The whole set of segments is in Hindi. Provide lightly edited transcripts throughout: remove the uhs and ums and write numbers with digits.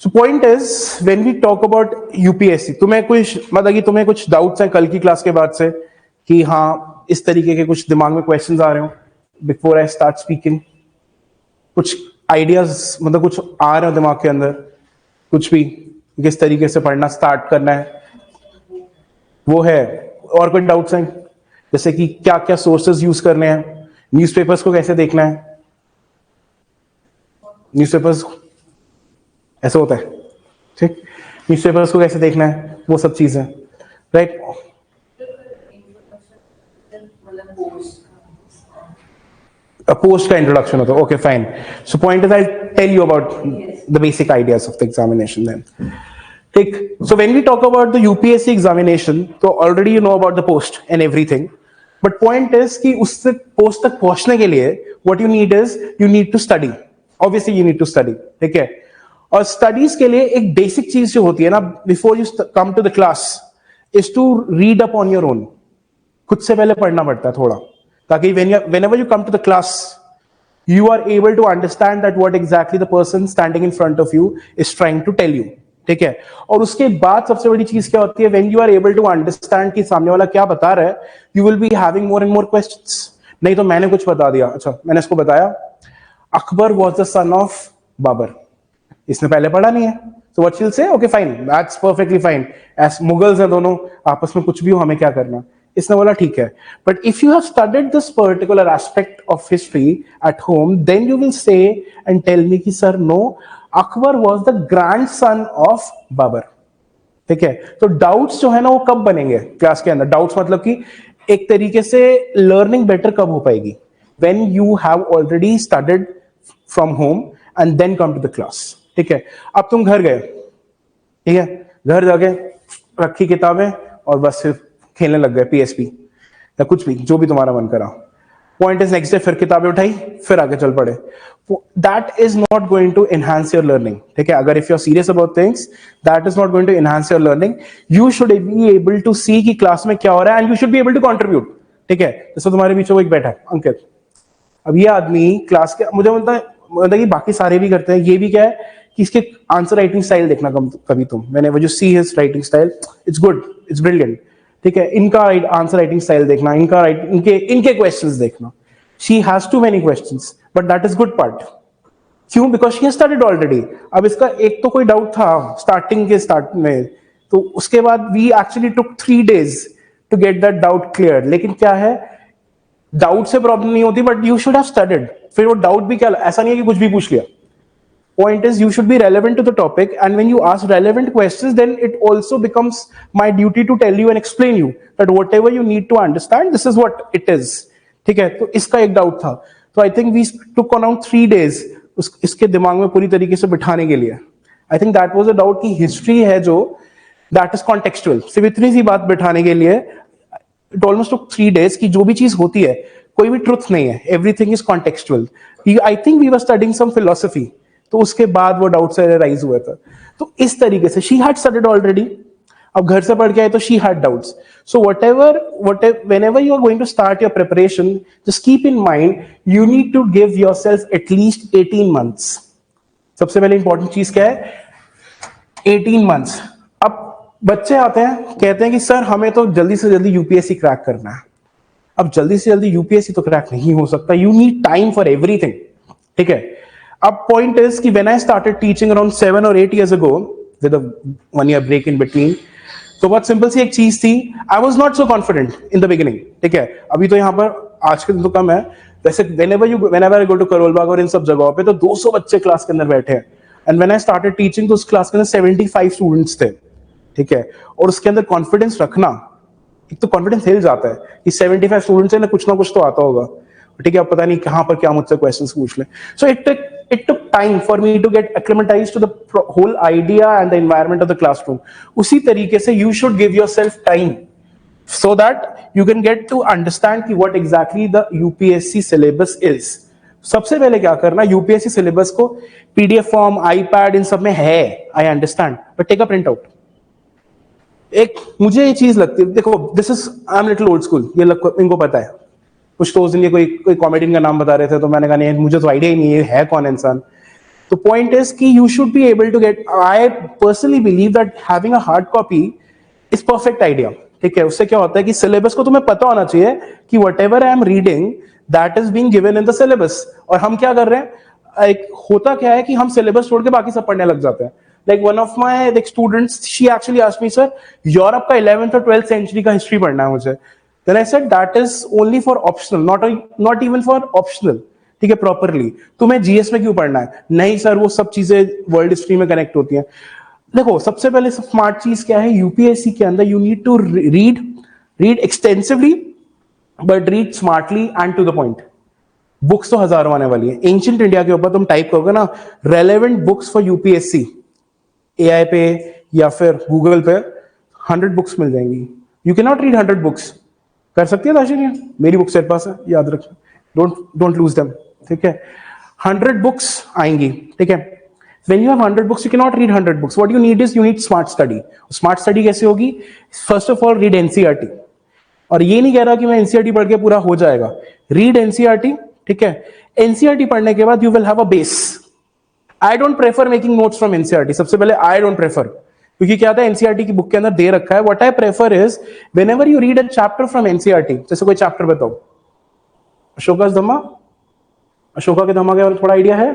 So point is, when we talk about UPSC, तुम्हें कुछ मतलब कि तुम्हें कुछ डाउट्स हैं कल की क्लास के बाद से कि हाँ इस तरीके के कुछ दिमाग में क्वेश्चंस आ रहे हो बिफोर आई स्टार्ट स्पीकिंग, कुछ आइडियाज मतलब कुछ आ रहे हो दिमाग के अंदर, कुछ भी किस तरीके से पढ़ना स्टार्ट करना है वो है? और कोई डाउट्स हैं जैसे कि क्या क्या सोर्सेज यूज करने हैं, न्यूज़पेपर्स को कैसे देखना है, न्यूज़पेपर्स ऐसा होता है ठीक, न्यूज़पेपर्स को कैसे देखना है, वो सब चीजें राइट। पोस्ट का इंट्रोडक्शन होता है, okay fine. So point is I tell you about the basic ideas of the examination then, ठीक। So when we talk about the UPSC examination तो already you know about the post and everything, but point is कि उससे पोस्ट तक पहुंचने के लिए what you need is you need to study, obviously you need to study, ठीक है। और स्टडीज के लिए एक बेसिक चीज जो होती है ना before you come to the class is to read up on your own, खुद से पहले पढ़ना पड़ता है थोड़ा, ताकि whenever you come to the class you are able to understand that what exactly the person standing in front of you is trying to tell you, ठीक है। और उसके बाद सबसे बड़ी चीज क्या होती है, when you are able to understand कि सामने वाला क्या बता रहा है, you will be having more and more questions। नहीं तो मैंने कुछ बता दिया, अच्छा मैंने इसको बताया Akbar was the son of Babar, इसने पहले पढ़ा नहीं है, so what she'll say, okay fine, that's perfectly fine, as Mughals हैं दोनों, आपस में कुछ भी हो हमें क्या करना, इसने बोला ठीक है। But if you have studied this particular aspect of history at home then you will say and tell me कि sir no, Akbar was the grandson of Babur, ठीक है। तो डाउट्स जो है ना वो कब बनेंगे क्लास के अंदर, डाउट्स मतलब कि एक तरीके से लर्निंग बेटर कब हो पाएगी, when you have already studied from home and then come to the class, ठीक है। अब तुम घर गए, ठीक है, घर जाके रखी किताबें और बस सिर्फ खेलने लग गए पीएसपी या कुछ भी जो भी तुम्हारा मन करा, पॉइंट इज नेक्स्ट डे फिर किताबें उठाई फिर आगे चल पड़े, that is not going to enhance your learning, ठीक है। अगर if you are serious about things that is not going to enhance your learning, you should be able to see कि क्लास में क्या हो रहा है and you should be able to contribute, ठीक है। जैसे तुम्हारे बीच में एक बैठा है अंकित, अब ये आदमी क्लास के मुझे मतलब कि बाकी सारे भी करते हैं, ये भी क्या है कि इसके आंसर राइटिंग स्टाइल देखना कभी तुम, whenever you see his writing style it's good, it's brilliant, ठीक है। इनका आंसर राइटिंग स्टाइल देखना, इनके क्वेश्चंस देखना, she has too many questions but that is good part, क्यों, because she has studied already. अब इसका एक तो कोई डाउट था स्टार्टिंग के स्टार्ट में, तो उसके बाद we actually took 3 days to get that doubt clear, लेकिन क्या है डाउट से प्रॉब्लम नहीं होती but you should have studied, फिर वो डाउट भी क्या, ऐसा नहीं है कि कुछ भी पूछ लिया। Point is you should be relevant to the topic, and when you ask relevant questions then it also becomes my duty to tell you and explain you that whatever you need to understand this is what it is, ठीक है। तो इसका एक डाउट था, तो I think we took around 3 days इसके दिमाग में पूरी तरीके से बिठाने के लिए। I think that was a doubt कि हिस्ट्री है जो दैट इज कॉन्टेक्चुअल, सिर्फ इतनी सी बात बिठाने के लिए इट ऑलमोस्ट टुक 3 days कि जो भी चीज होती है कोई भी ट्रुथ नहीं है, everything is contextual. I think we were studying some philosophy, तो उसके बाद वो डाउट से राइज हुआ था। तो इस तरीके से शी हैड स्टडीड ऑलरेडी, अब घर से पढ़ के आए तो she had doubts. So whenever you are going to start your preparation, just keep in mind you need to give yourself at least 18 months। सबसे पहले इंपॉर्टेंट चीज क्या है, 18 months। अब बच्चे आते हैं कहते हैं कि सर हमें तो जल्दी से जल्दी यूपीएससी क्रैक करना है। अब जल्दी से जल्दी यूपीएससी तो क्रैक नहीं हो सकता, you need time for everything, ठीक है। अब पॉइंट इज कि when I started teaching around 7 or 8 years ago with a 1 year break in between, तो बहुत सिंपल सी एक चीज थी, I was not so confident in the beginning, ठीक है। अभी तो यहाँ पर आज के दिन तो कम है, वैसे whenever I go to Karol Bagh और इन सब जगहों पे तो 200 बच्चे क्लास के अंदर बैठे हैं, and when I started teaching तो उस क्लास के अंदर 75 स्टूडेंट्स थे, ठीक है। और उसके अंदर कॉन्फिडेंस रखना, एक तो कॉन्फिडेंस हिल जाता है कि 75 स्टूडेंट्स है ना, कुछ ना कुछ तो आता होगा, ठीक है। अब पता नहीं कहां पर क्या मुझसे क्वेश्चंस पूछ ले। सो it took time for me to get acclimatized to the whole idea and the environment of the classroom। उसी तरीके से you should give yourself time so that you can get to understand कि what exactly the UPSC syllabus is। सबसे पहले क्या करना, यूपीएससी सिलेबस को पीडीएफ फॉर्म, आईपैड इन सब में है, I understand, but take a print out. एक मुझे ये चीज लगती है, देखो this is I am little old school, ये इनको पता है। कुछ तो उस दिन ये कोई कॉमेडियन का नाम बता रहे थे तो मैंने कहा नहीं मुझे तो आइडिया ही नहीं है कौन इंसान। तो पॉइंट इज कि you should be able to get, I personally believe that having a hard copy is perfect idea, ठीक है। उससे क्या होता है कि सिलेबस को तुम्हें पता होना चाहिए कि what ever I am reading that is being given in the syllabus. और हम क्या कर रहे हैं, एक होता क्या है कि हम सिलेबस छोड़ के बाकी सब पढ़ने लग जाते हैं। Like one of my students, she actually asked me, sir Europe का 11th और 12th सेंचुरी का हिस्ट्री पढ़ना है मुझे। Then I said that is only for optional, not even for optional, ठीक है, प्रॉपरली। तुम्हें जीएस में क्यों पढ़ना है? नहीं सर, वो सब चीजें वर्ल्ड हिस्ट्री में कनेक्ट होती हैं। देखो, सबसे पहले स्मार्ट चीज क्या है, यूपीएससी के अंदर you need to read extensively but read smartly and to the point. Books तो हजारों आने वाली है। एंशिएंट इंडिया के ऊपर तुम टाइप करोगे ना, relevant books for UPSC, AI पे या फिर गूगल पे 100 बुक्स मिल जाएंगी। You can not read 100 books. कर सकती है दाशिनी? मेरी बुक्स तेरे पास है, याद रखना, डोंट लूज देम, ठीक है। 100 बुक्स आएंगी, ठीक है। When you have 100 books, you cannot read 100 books. What you need is, you need smart study. Smart study कैसे होगी? First of all, read NCERT. और ये नहीं कह रहा कि मैं NCERT पढ़ के पूरा हो जाएगा। Read NCERT, ठीक है। NCERT पढ़ने के बाद you will have a base. I don't prefer making notes from NCERT. सबसे पहले I don't prefer, क्योंकि क्या था, NCERT की बुक के अंदर दे रखा है। What I prefer is, whenever you read a chapter from NCERT, जैसे कोई चैप्टर बताओ, अशोका धम्मा, अशोका के धम्मा के बारे में थोड़ा आइडिया है?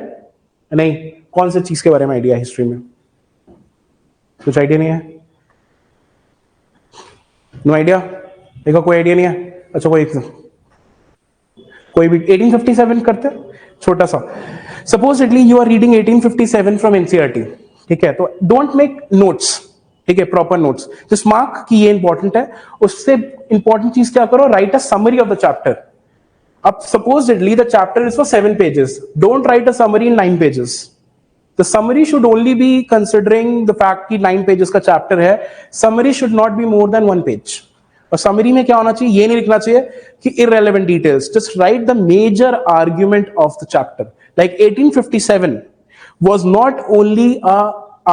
नहीं, कौन से चीज के बारे में आइडिया है हिस्ट्री में? कुछ आइडिया नहीं है? No idea? देखो, कोई आइडिया नहीं है। अच्छा, कोई भी 1857 करते, छोटा सा। Supposedly you are reading 1857 from NCERT, ठीक है, तो डोंट मेक नोट्स, ठीक है, प्रॉपर नोट्स, जस्ट मार्क कि ये इंपॉर्टेंट है। उससे इंपॉर्टेंट चीज क्या करो, right a summary of the chapter. अब supposedly the chapter is for 7 pages. Don't write a summary in 9 pages. The summary should only be considering the fact कि 9 pages का chapter है. Summary should not be more than 1 page. और summary में क्या होना चाहिए, ये नहीं लिखना चाहिए कि irrelevant details. Just write the major argument of the chapter. Like 1857 was not only a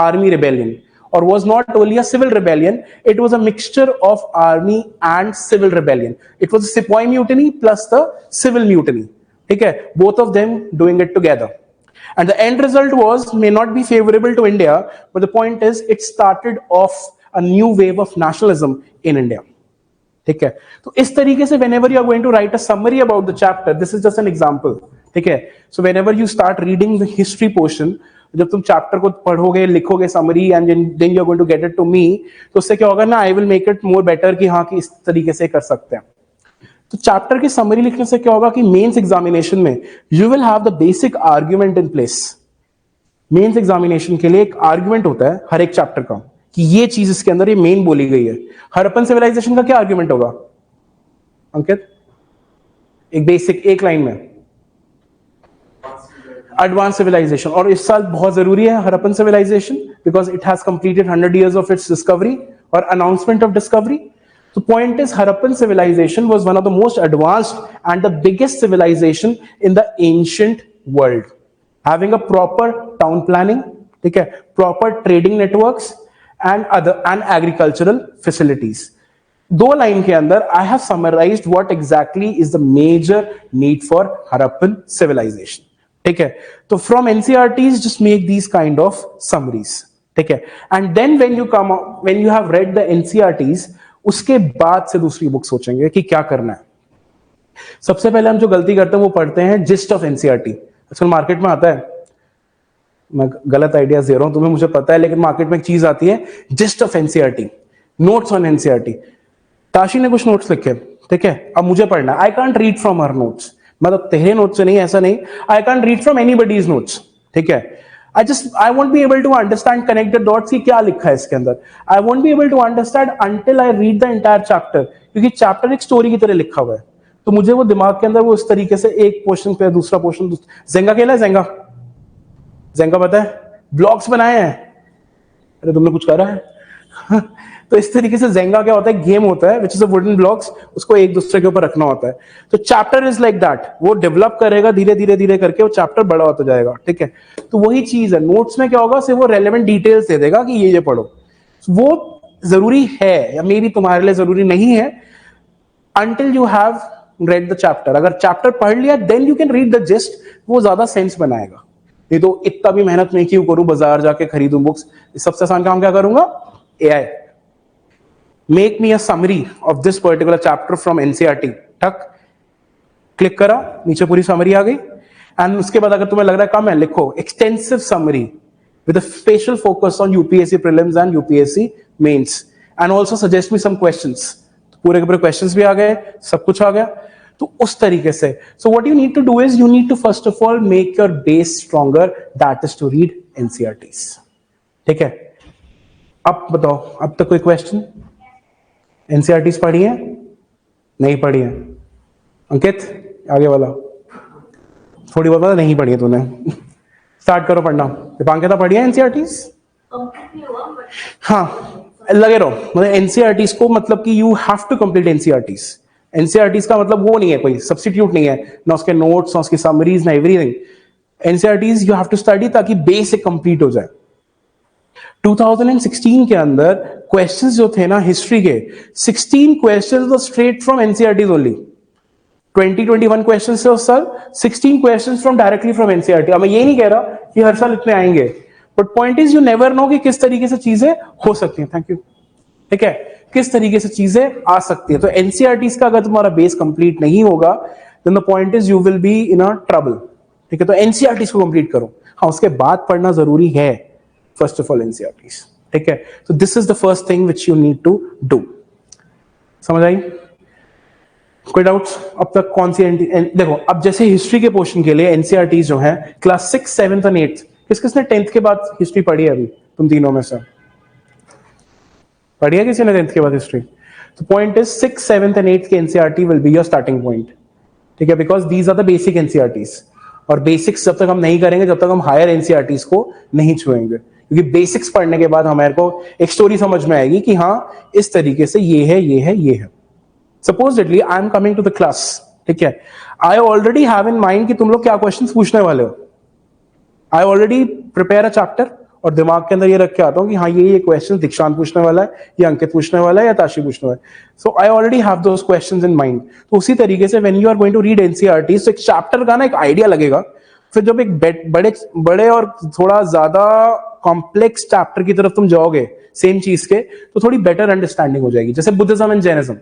army rebellion, or was not only a civil rebellion, it was a mixture of army and civil rebellion. It was a Sepoy mutiny plus the civil mutiny, ठीक है, both of them doing it together. And the end result was, may not be favorable to India, but the point is, it started off a new wave of nationalism in India, ठीक है। तो इस तरीके से whenever you are going to write a summary about the chapter, this is just an example, ठीक है। So whenever you start reading the history portion, जब तुम चैप्टर को पढ़ोगे, लिखोगे summary, and then you are going to get it to me, तो उससे क्या होगा ना, I will make it more better कि हाँ, कि इस तरीके से कर सकते हैं। तो चैप्टर की समरी लिखने से क्या होगा कि मेंस एग्जामिनेशन में you will have the basic argument in place. Mains examination के लिए एक आर्ग्यूमेंट होता है हर एक चैप्टर का, कि ये चीज इसके अंदर ये मेन बोली गई है। हड़प्पन सिविलाइजेशन का क्या आर्ग्यूमेंट होगा अंकित, एक बेसिक, एक लाइन में? Advance civilisation. और इस साल बहुत जरूरी है Harappan civilisation, because it has completed 100 years of its discovery और अनाउंसमेंट ऑफ डिस्कवरी। तो point is, Harappan civilisation was one of the most advanced and the biggest civilisation in the ancient world, having a proper town planning, ठीक है, proper trading networks and agricultural facilities. 2 line के अंदर I have summarised what exactly is the major need for Harappan civilisation, ठीक है। तो from NCERTs just make these kind of summaries, ठीक है। And then when you have read the NCERTs, उसके बाद से दूसरी बुक सोचेंगे कि क्या करना है। सबसे पहले हम जो गलती करते हैं वो पढ़ते हैं जिस्ट ऑफ एनसीईआरटी। आजकल मार्केट में आता है, मैं गलत आइडियाज दे रहा हूं तुम्हें, मुझे पता है, लेकिन मार्केट में एक चीज आती है, gist of NCERT, notes on NCERT. Tashi ने कुछ नोट्स लिखे, ठीक है, अब मुझे पढ़ना है। I can't read from her notes, मतलब तेरे नोट से नहीं, ऐसा नहीं, I can read from anybody's notes, ठीक है। I won't be able to understand connect the dots की क्या लिखा है इसके अंदर। I won't be able to understand until I read the entire chapter, क्योंकि चैप्टर एक स्टोरी की तरह लिखा हुआ है। तो मुझे वो दिमाग के अंदर वो इस तरीके से एक पोर्शन पे दूसरा पोर्शन, जेंगा खेला है, जेंगा पता है, ब्लॉक्स बनाए हैं, अरे तुमने कुछ करा है तो इस तरीके से जेंगा क्या होता है, गेम होता है, which is a wooden blocks, उसको एक दूसरे के ऊपर रखना होता है। तो चैप्टर इज लाइक दैट, वो डेवलप करेगा धीरे धीरे धीरे करके, वो चैप्टर बड़ा होता जाएगा, ठीक है। तो वही चीज है, नोट्स में क्या होगा, सिर्फ वो रेलेवेंट डिटेल्स दे देगा कि ये पढ़ो। वो जरूरी है या मे बी तुम्हारे लिए जरूरी नहीं है, until you have read the chapter। अगर चैप्टर पढ़ लिया then you can read the gist, वो ज्यादा सेंस बनाएगा, नहीं तो इतना भी मेहनत नहीं क्यों करूं, बाजार जाके खरीदूं बुक्स। सबसे आसान काम क्या करूंगा, AI. Make me a summary of this particular chapter from NCERT, टक क्लिक करा, नीचे पूरी समरी आ गई। एंड उसके बाद अगर तुम्हें लग रहा है कम है, लिखो extensive summary with a special focus on UPSC prelims and UPSC mains, and also suggest me some questions. पूरे के पूरे क्वेश्चंस भी आ गए, सब कुछ आ गया। तो उस तरीके से, so what you need to do is you need to first of all make your base stronger, that is to read NCERTs. ठीक है, अब बताओ, अब तक कोई क्वेश्चन? एनसीईआरटीज पढ़ी है, नहीं पढ़ी है? अंकित आगे वाला, थोड़ी बहुत नहीं पढ़ी है तूने, स्टार्ट करो पढ़ना। दीपांकिता पढ़ी है एनसीईआरटीज? हाँ, लगे रहो। मतलब एनसीईआरटीज को, मतलब कि you have to complete NCERTs. NCERTs का मतलब वो नहीं है, कोई सब्स्टिट्यूट नहीं है, ना उसके नोट्स, ना उसकी समरीज, ना everything. NCERTs you have to study ताकि बेसिक कंप्लीट हो जाए। 2016 के अंदर क्वेश्चंस जो थे ना हिस्ट्री के, 16 questions were straight from NCERTs only. 2021 questions थे उस साल, 16 questions from directly from NCERT. अब मैं ये नहीं कह रहा कि हर साल इतने आएंगे, but point is you never know कि किस तरीके से चीजें हो सकती हैं। Thank you. ठीक है, किस तरीके से चीजें आ सकती है। तो एनसीईआरटीज का अगर तुम्हारा बेस कंप्लीट नहीं होगा, then the point is you will be in a trouble. ठीक है, तो एनसीईआरटीज को कंप्लीट करो। हाँ, उसके बाद पढ़ना जरूरी है, फर्स्ट ऑफ ऑल एनसीईआरटीज। ठीक है, तो this is the first thing which you need to do. समझ आई? कोई डाउट्स अब तक? कौन सी देखो, अब जैसे हिस्ट्री के पोर्शन के लिए एनसीईआरटीज जो है क्लास 6, 7 और 8, किस किसने 10th के बाद हिस्ट्री पढ़ी है? अभी तुम तीनों में से पढ़ी है किसी ने 10th के बाद हिस्ट्री? तो पॉइंट इज 6, 7 एंड 8 के NCERT will be your starting point. ठीक है, because these are the basic NCERTs. और बेसिक्स जब तक हम नहीं करेंगे, जब तक हम हायर एनसीईआरटीज को नहीं छुएंगे, क्योंकि बेसिक्स पढ़ने के बाद हमारे को एक स्टोरी समझ में आएगी कि हाँ इस तरीके से ये है, ये है, ये है। Supposedly I am coming to the class, ठीक है, I already have in mind कि तुम लोग क्या क्वेश्चंस पूछने वाले हो। I already prepare a chapter और दिमाग के अंदर ये रख के आता हूं कि हाँ ये क्वेश्चन दीक्षांत पूछने वाला है, या अंकित पूछने वाला है, या ताशी पूछने वाला है। So I already have those questions in mind. तो उसी तरीके से when you are going to read NCERT, तो एक चैप्टर का ना एक आइडिया लगेगा। फिर जब एक बड़े और थोड़ा ज्यादा कॉम्प्लेक्स चैप्टर की तरफ तुम जाओगे सेम चीज के, तो थोड़ी बेटर अंडरस्टैंडिंग हो जाएगी। जैसे Buddhism and Jainism,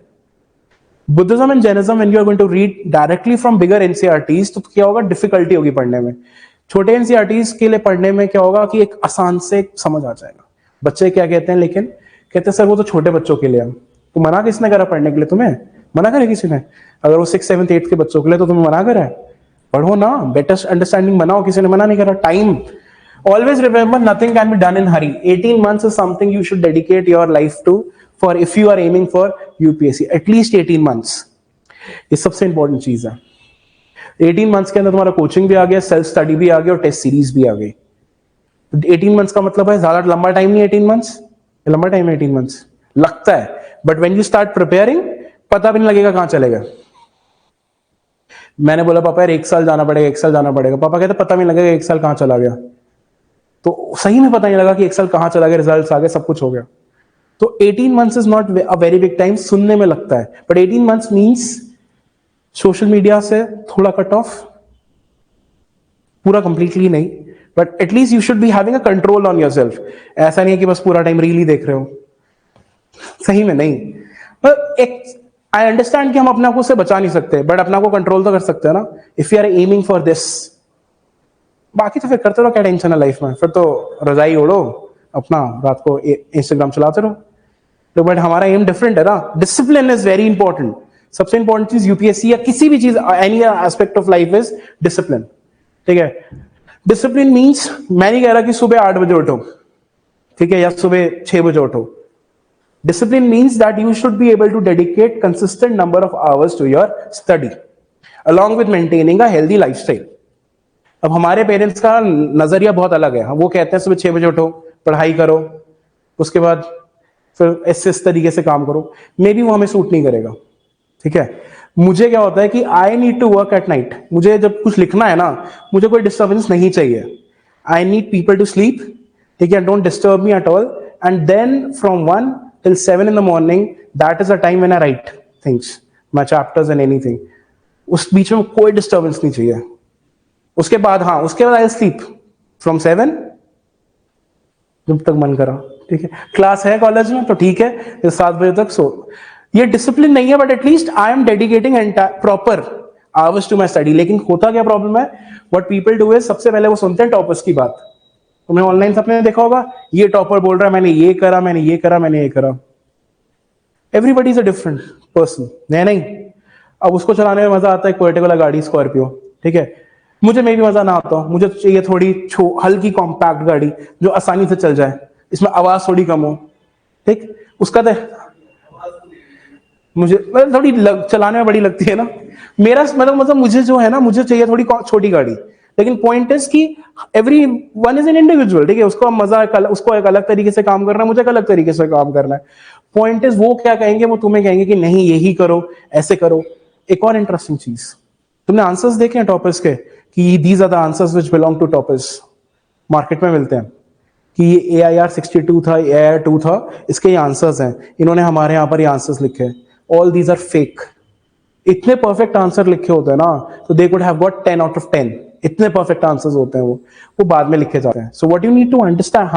when you are going to read directly from bigger NCERTs, तो क्या होगा, डिफिकल्टी होगी पढ़ने में। छोटे एनसीईआरटीज के लिए पढ़ने में क्या होगा कि एक आसान से समझ आ जाएगा। बच्चे क्या कहते हैं, लेकिन कहते हैं सर वो तो छोटे बच्चों के लिए है। तो मना किसने करा पढ़ने के लिए? तुम्हें मना करे किसी ने? अगर वो 6, 7, 8 के बच्चों के लिए, तो तुम्हें मना करा है? पढ़ो ना, बेटर अंडरस्टैंडिंग बनाओ, किसी ने मना नहीं करा। Time, always remember nothing can be done in hurry. 18 months is something you should dedicate your life to, for if you are aiming for UPSC, at least 18 months। ये सबसे इंपॉर्टेंट चीज है। 18 मंथ्स के अंदर तुम्हारा कोचिंग भी आ गया, सेल्फ स्टडी भी आ गया, और टेस्ट सीरीज भी आ गई। 18 मंथ्स का मतलब है ज्यादा लंबा टाइम नहीं। 18 मंथ्स लंबा टाइम है, 18 मंथ्स लगता है, but when you start preparing पता भी नहीं लगेगा कहां चलेगा। मैंने बोला पापा यार 1 साल जाना पड़ेगा, 1 साल जाना पड़ेगा। पापा कहते पता भी नहीं लगेगा 1 साल कहां चला गया। तो सही में पता नहीं लगा कि 1 साल कहां चला गया, रिजल्ट्स आ गए, सब कुछ हो गया। तो 18 months is not a very big time, सुनने में लगता है, but 18 months means social media से थोड़ा कट ऑफ, पूरा कंप्लीटली नहीं, but at least you should be having a control on yourself. ऐसा नहीं है कि बस पूरा टाइम रील ही देख रहे हो, सही में नहीं। पर एक आई अंडरस्टैंड कि हम अपने आप को उससे बचा नहीं सकते, बट अपने आप को कंट्रोल तो कर सकते हैं ना, if you are aiming for this. बाकी तो फिर करते रहो, क्या टेंशन है लाइफ में, फिर तो रजाई ओढ़ो अपना, रात को इंस्टाग्राम चलाते रहो। तो बट हमारा एम डिफरेंट है ना। Discipline is very important. सबसे इंपॉर्टेंट चीज यूपीएससी या किसी भी चीज, any aspect of life is discipline. ठीक है, डिसिप्लिन मींस मैं नहीं कह रहा कि सुबह 8 बजे उठो, ठीक है, या सुबह 6 बजे उठो। Discipline means that you should be able to dedicate consistent number of hours to your study along with maintaining a healthy lifestyle. अब हमारे पेरेंट्स का नजरिया बहुत अलग है। वो कहते हैं सुबह 6 बजे उठो, पढ़ाई करो, उसके बाद फिर इस तरीके से काम करो। मे बी वो हमें सूट नहीं करेगा। ठीक है, मुझे क्या होता है कि I need to work at night. मुझे जब कुछ लिखना है ना, मुझे कोई डिस्टर्बेंस नहीं चाहिए। I need people to sleep, ठीक है, don't disturb me at all. And then from 1 till 7 in the morning, that is the time when I write things, my chapters and anything। उस बीच में कोई डिस्टर्बेंस नहीं चाहिए। उसके बाद हाँ, उसके बाद आई स्लीप, फ्रॉम 7 जब तक मन करा, ठीक है। क्लास है कॉलेज में तो ठीक है, 7 बजे तक सो। ये डिसिप्लिन नहीं है, but at least I am dedicating proper hours to my study. लेकिन होता क्या प्रॉब्लम है, व्हाट पीपल डू इज, सबसे पहले वो सुनते हैं टॉपर्स की बात। तुमने ऑनलाइन सबने देखा होगा, ये टॉपर बोल रहा है मैंने ये करा, मैंने ये करा, मैंने ये करा। Everybody is a different person, नहीं। अब उसको चलाने में मजा आता है एक पर्टिकुलर गाड़ी स्कॉर्पियो, ठीक है। मुझे में भी मजा ना आता, मुझे चाहिए थोड़ी हल्की कॉम्पैक्ट गाड़ी जो आसानी से चल जाए, इसमें आवाज थोड़ी कम हो, ठीक। उसका तो मुझे मतलब थोड़ी चलाने में बड़ी लगती है ना। मेरा मतलब मुझे जो है ना, मुझे चाहिए थोड़ी छोटी गाड़ी। लेकिन पॉइंट इज कि every one is an individual, ठीक है। उसको मजा उसको एक अलग तरीके से काम करना है, मुझे एक अलग तरीके से काम करना है। पॉइंट इज वो क्या कहेंगे, वो तुम्हें कहेंगे कि नहीं यही करो, ऐसे करो। एक और इंटरेस्टिंग चीज, तुमने आंसर्स देखे हैं टॉपर्स के कि these are the answers which belong to toppers, market में मिलते हैं कि ये AIR 62 था, AIR 2 था, इसके ये आंसर्स हैं, इन्होंने हमारे यहां पर ये आंसर्स लिखे हैं। All these are fake. इतने परफेक्ट आंसर लिखे होते हैं ना, तो they could have got 10 out of 10। इतने परफेक्ट आंसर्स होते हैं वो बाद में लिखे जाते हैं। So what you need to understand,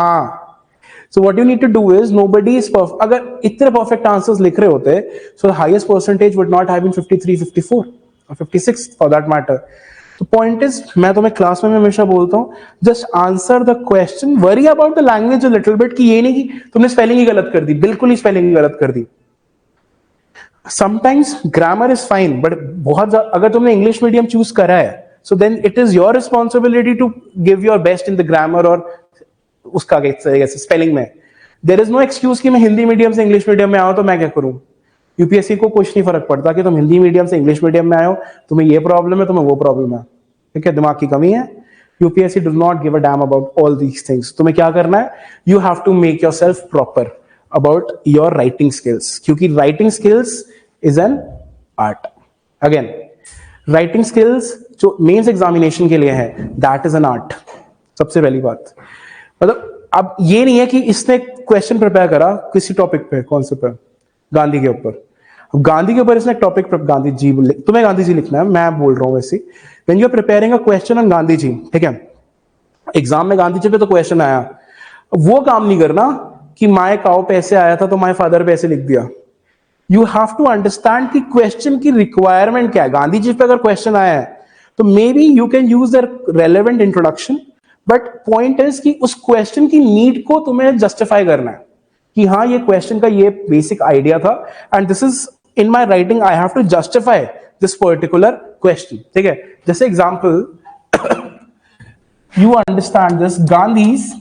so what you need to do is, nobody is perfect. अगर इतने परफेक्ट आंसर्स लिख रहे होते, so the highest percentage would not have been 53, 54 और 56 फॉर दैट मैटर। तो पॉइंट इज, मैं तुम्हें क्लास में हमेशा बोलता हूं, just answer the question, worry about the language a little bit, कि ये नहीं कि तुमने स्पेलिंग ही गलत कर दी, बिल्कुल ही स्पेलिंग ही गलत कर दी। Sometimes grammar is fine, but बहुत अगर तुमने इंग्लिश मीडियम चूज करा है, so then it is your responsibility to give your best in the grammar और उसका स्पेलिंग में। देयर इज नो एक्सक्यूज कि मैं हिंदी मीडियम से इंग्लिश मीडियम में आऊं तो मैं क्या करूं। यूपीएससी को कुछ नहीं फर्क पड़ता कि तुम हिंदी मीडियम से इंग्लिश मीडियम में आए हो, तुम्हें ये प्रॉब्लम है, तुम्हें वो प्रॉब्लम है, ठीक है, दिमाग की कमी है। UPSC does not give a damn about all these things. तुम्हें क्या करना है, you have to make yourself proper about your writing skills, क्योंकि writing skills is an art. Again, writing skills जो मेंस एग्जामिनेशन के लिए है, दैट इज एन आर्ट। सबसे पहली बात, मतलब अब ये नहीं है कि इसने क्वेश्चन प्रिपेयर करा किसी टॉपिक पे, कौन से पे, गांधी के ऊपर। गांधी के ऊपर इसने टॉपिक, गांधी जी, तुम्हें गांधी जी लिखना है, मैं बोल रहा हूं वैसे। When you are preparing a question on Gandhi ji, ठीक है, एग्जाम में गांधी जी पे तो क्वेश्चन आया, वो काम नहीं करना कि माय काउ पैसे आया था तो माय फादर पैसे लिख दिया। यू हैव टू अंडरस्टैंड कि क्वेश्चन की रिक्वायरमेंट क्या है। गांधी जी पे अगर क्वेश्चन आया है तो may be you can use the relevant introduction, but point is कि उस क्वेश्चन की नीड को तुम्हें जस्टिफाई करना है कि हाँ ये क्वेश्चन का ये बेसिक आइडिया था, and this is in my writing I have to justify this particular question, ठीक है। जैसे example, you understand this, Gandhi's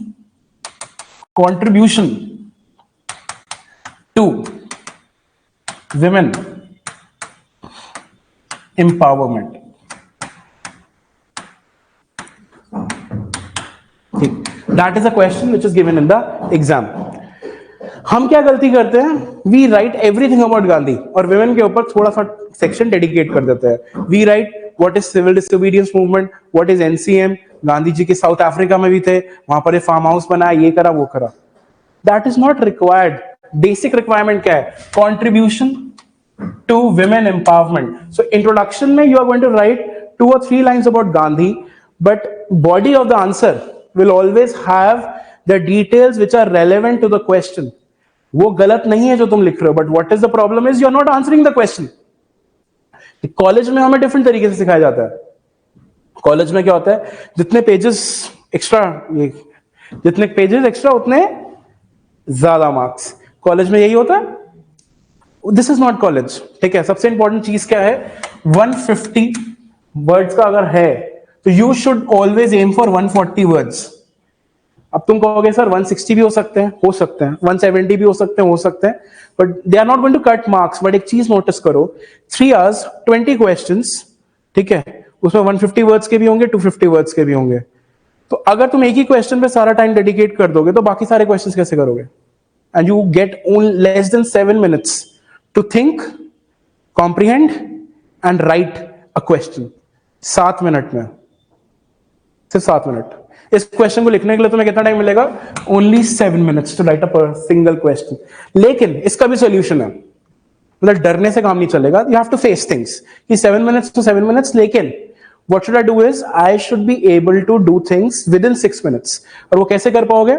contribution to women empowerment. That is a question which is given in the exam. हम क्या गलती करते हैं, we write everything about Gandhi और विमेन के ऊपर थोड़ा सा सेक्शन डेडिकेट कर देते हैं। We write what is civil disobedience movement, what is NCM, Gandhi ji के साउथ अफ्रीका में भी थे, वहां पर फार्म हाउस बनाया, ये करा वो करा। That is not required. Basic requirement क्या है, contribution to women empowerment. So introduction में you are going to write 2 or 3 lines about Gandhi, but body of the answer will always have the details which are relevant to the question. वो गलत नहीं है जो तुम लिख रहे हो, but what is the problem is you are not answering the question. College में हमें डिफरेंट तरीके से सिखाया जाता है। कॉलेज में क्या होता है, जितने पेजेस एक्स्ट्रा उतने ज्यादा मार्क्स। कॉलेज में यही होता है, दिस इज नॉट कॉलेज, ठीक है। सबसे इंपॉर्टेंट चीज क्या है, 150 वर्ड्स का अगर है तो you should always aim for 140 words. अब तुम कहोगे सर 160 भी हो सकते हैं, 170 भी हो सकते हैं, but they are not going to cut marks. But एक चीज नोटिस करो, 3 hours 20 क्वेश्चंस, ठीक है, उसमें 150 वर्ड्स के भी होंगे, 250 वर्ड्स के भी होंगे। तो अगर तुम एक ही क्वेश्चन पे सारा टाइम डेडिकेट कर दोगे तो बाकी सारे क्वेश्चंस कैसे करोगे? And you get only less than 7 minutes to think, comprehend and write a question. 7 minute में, सिर्फ 7 मिनट। इस क्वेश्चन को लिखने के लिए तुम्हें कितना टाइम मिलेगा? Only 7 minutes to write a single question. लेकिन इसका भी सोल्यूशन है, मतलब डरने से काम नहीं चलेगा। You have to face things कि 7 minutes to 7 minutes, लेकिन what should I do is I should be able to do things within 6 minutes. और वो कैसे कर पाओगे?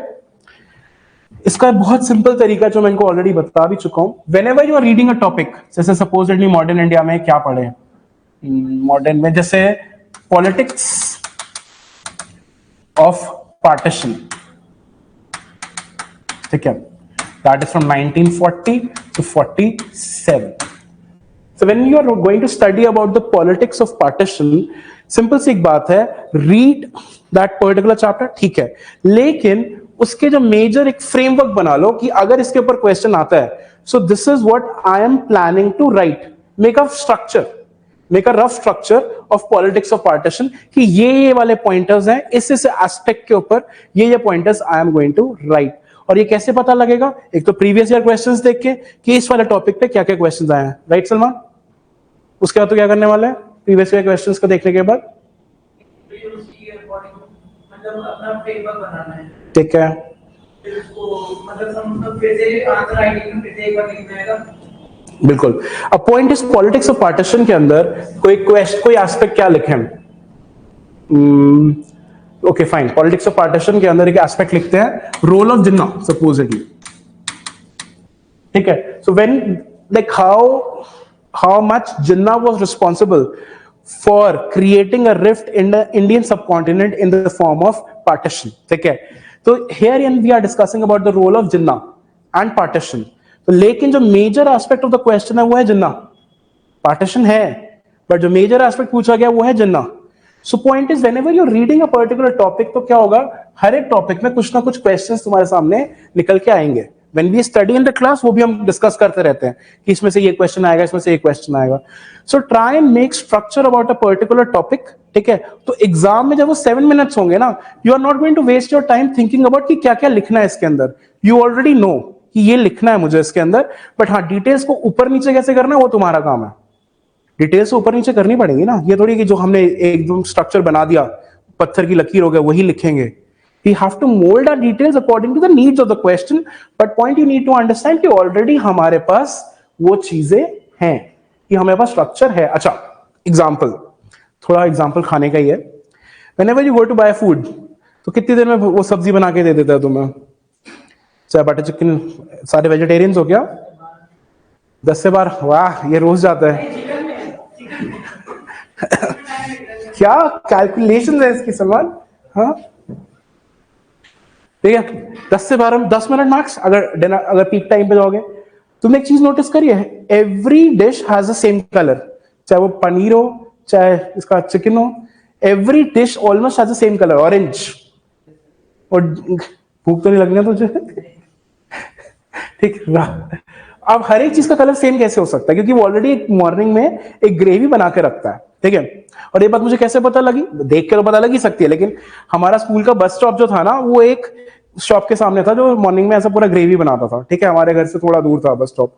इसका बहुत सिंपल तरीका जो मैं इनको ऑलरेडी बता भी चुका हूं. Whenever you are reading a topic, जैसे supposedly मॉडर्न इंडिया में क्या पढ़े, मॉडर्न में जैसे पॉलिटिक्स ऑफ पार्टीशन, ठीक है, that is from 1940 to 47. So when you are going to study about the politics of partition, simple सी एक बात है, read that particular chapter, ठीक है, लेकिन उसके जो मेजर एक फ्रेमवर्क बना लो कि अगर इसके ऊपर क्वेश्चन आता है, so this is what I am planning to write, make a structure, make a rough structure of politics of partition कि ये वाले पॉइंटर्स हैं, इस एस्पेक्ट के ऊपर ये pointers I am going to write. और ये कैसे पता लगेगा? एक तो प्रीवियस ईयर क्वेश्चंस देख के कि इस वाले टॉपिक पे क्या क्या क्वेश्चंस आए हैं, राइट सलमान? उसके बाद तो क्या करने वाले हैं प्रीवियस ईयर क्वेश्चंस को देखने के बाद? ठीक है, बिल्कुल. अब point is politics of partition के अंदर कोई एस्पेक्ट क्या लिखे हम? Okay fine, politics of partition के अंदर एक एस्पेक्ट लिखते हैं, रोल ऑफ जिन्ना सपोजिटली, ठीक है. So when like how much Jinnah was responsible for creating a rift in the Indian subcontinent in the form of partition, ठीक है. तो here we are discussing about the role of Jinnah and partition. तो लेकिन जो major aspect of the question है वो है जिन्ना. पार्टीशन है बट जो मेजर एस्पेक्ट पूछा गया वो है Jinnah. So point is whenever you are reading a particular topic, तो क्या होगा, हर एक टॉपिक में कुछ ना कुछ क्वेश्चंस तुम्हारे सामने निकल के आएंगे. When we study in the class, वो भी हम डिस्कस करते रहते हैं कि इसमें से ये क्वेश्चन आएगा, इसमें से ये क्वेश्चन आएगा. So try and make structure about a particular topic, ठीक है. तो एग्जाम में जब वो 7 मिनट्स होंगे ना, you are not going to waste your time thinking about कि क्या क्या लिखना है इसके अंदर. यू ऑलरेडी नो कि ये लिखना है मुझे इसके अंदर, बट हाँ डिटेल्स को ऊपर नीचे कैसे करना है वो तुम्हारा काम है. डिटेल्स ऊपर नीचे करनी पड़ेगी ना, ये थोड़ी कि जो हमने एकदम स्ट्रक्चर बना दिया, पत्थर की लकीर हो गया वही लिखेंगे. We have to mold our details according to the needs of the question, but point you need to understand कि already हमारे पास वो चीजें हैं कि हमारे पास स्ट्रक्चर है. अच्छा, एग्जाम्पल, थोड़ा एग्जाम्पल खाने का ही है. Whenever you go to buy food, तो कितनी देर में वो सब्जी बना के दे देता है तुम्हें? चाहे बटर चिकन, सारे वेजिटेरियंस हो क्या? 10 से 12, वाह ये रोज जाता है. क्या कैलकुलेशन है इसकी सलमान? हाँ ठीक है, 10 से 12, 10 मिनट मैक्स. अगर पीक टाइम पे जाओगे, तुमने एक चीज नोटिस करी है, every dish has a same colour, चाहे वो पनीर हो चाहे इसका चिकन हो, every dish almost has a same colour, orange. और भूख तो नहीं लगना तुझे? ठीक. अब हर एक चीज का कलर सेम कैसे हो सकता है? क्योंकि वो ऑलरेडी एक मॉर्निंग में एक ग्रेवी बना के रखता है, ठीक है. और ये बात मुझे कैसे पता लगी? देख के तो पता लग ही सकती है, लेकिन हमारा स्कूल का बस स्टॉप जो था ना, वो एक शॉप के सामने था जो मॉर्निंग में ऐसा पूरा ग्रेवी बनाता था, ठीक है. हमारे घर से थोड़ा दूर था बस स्टॉप.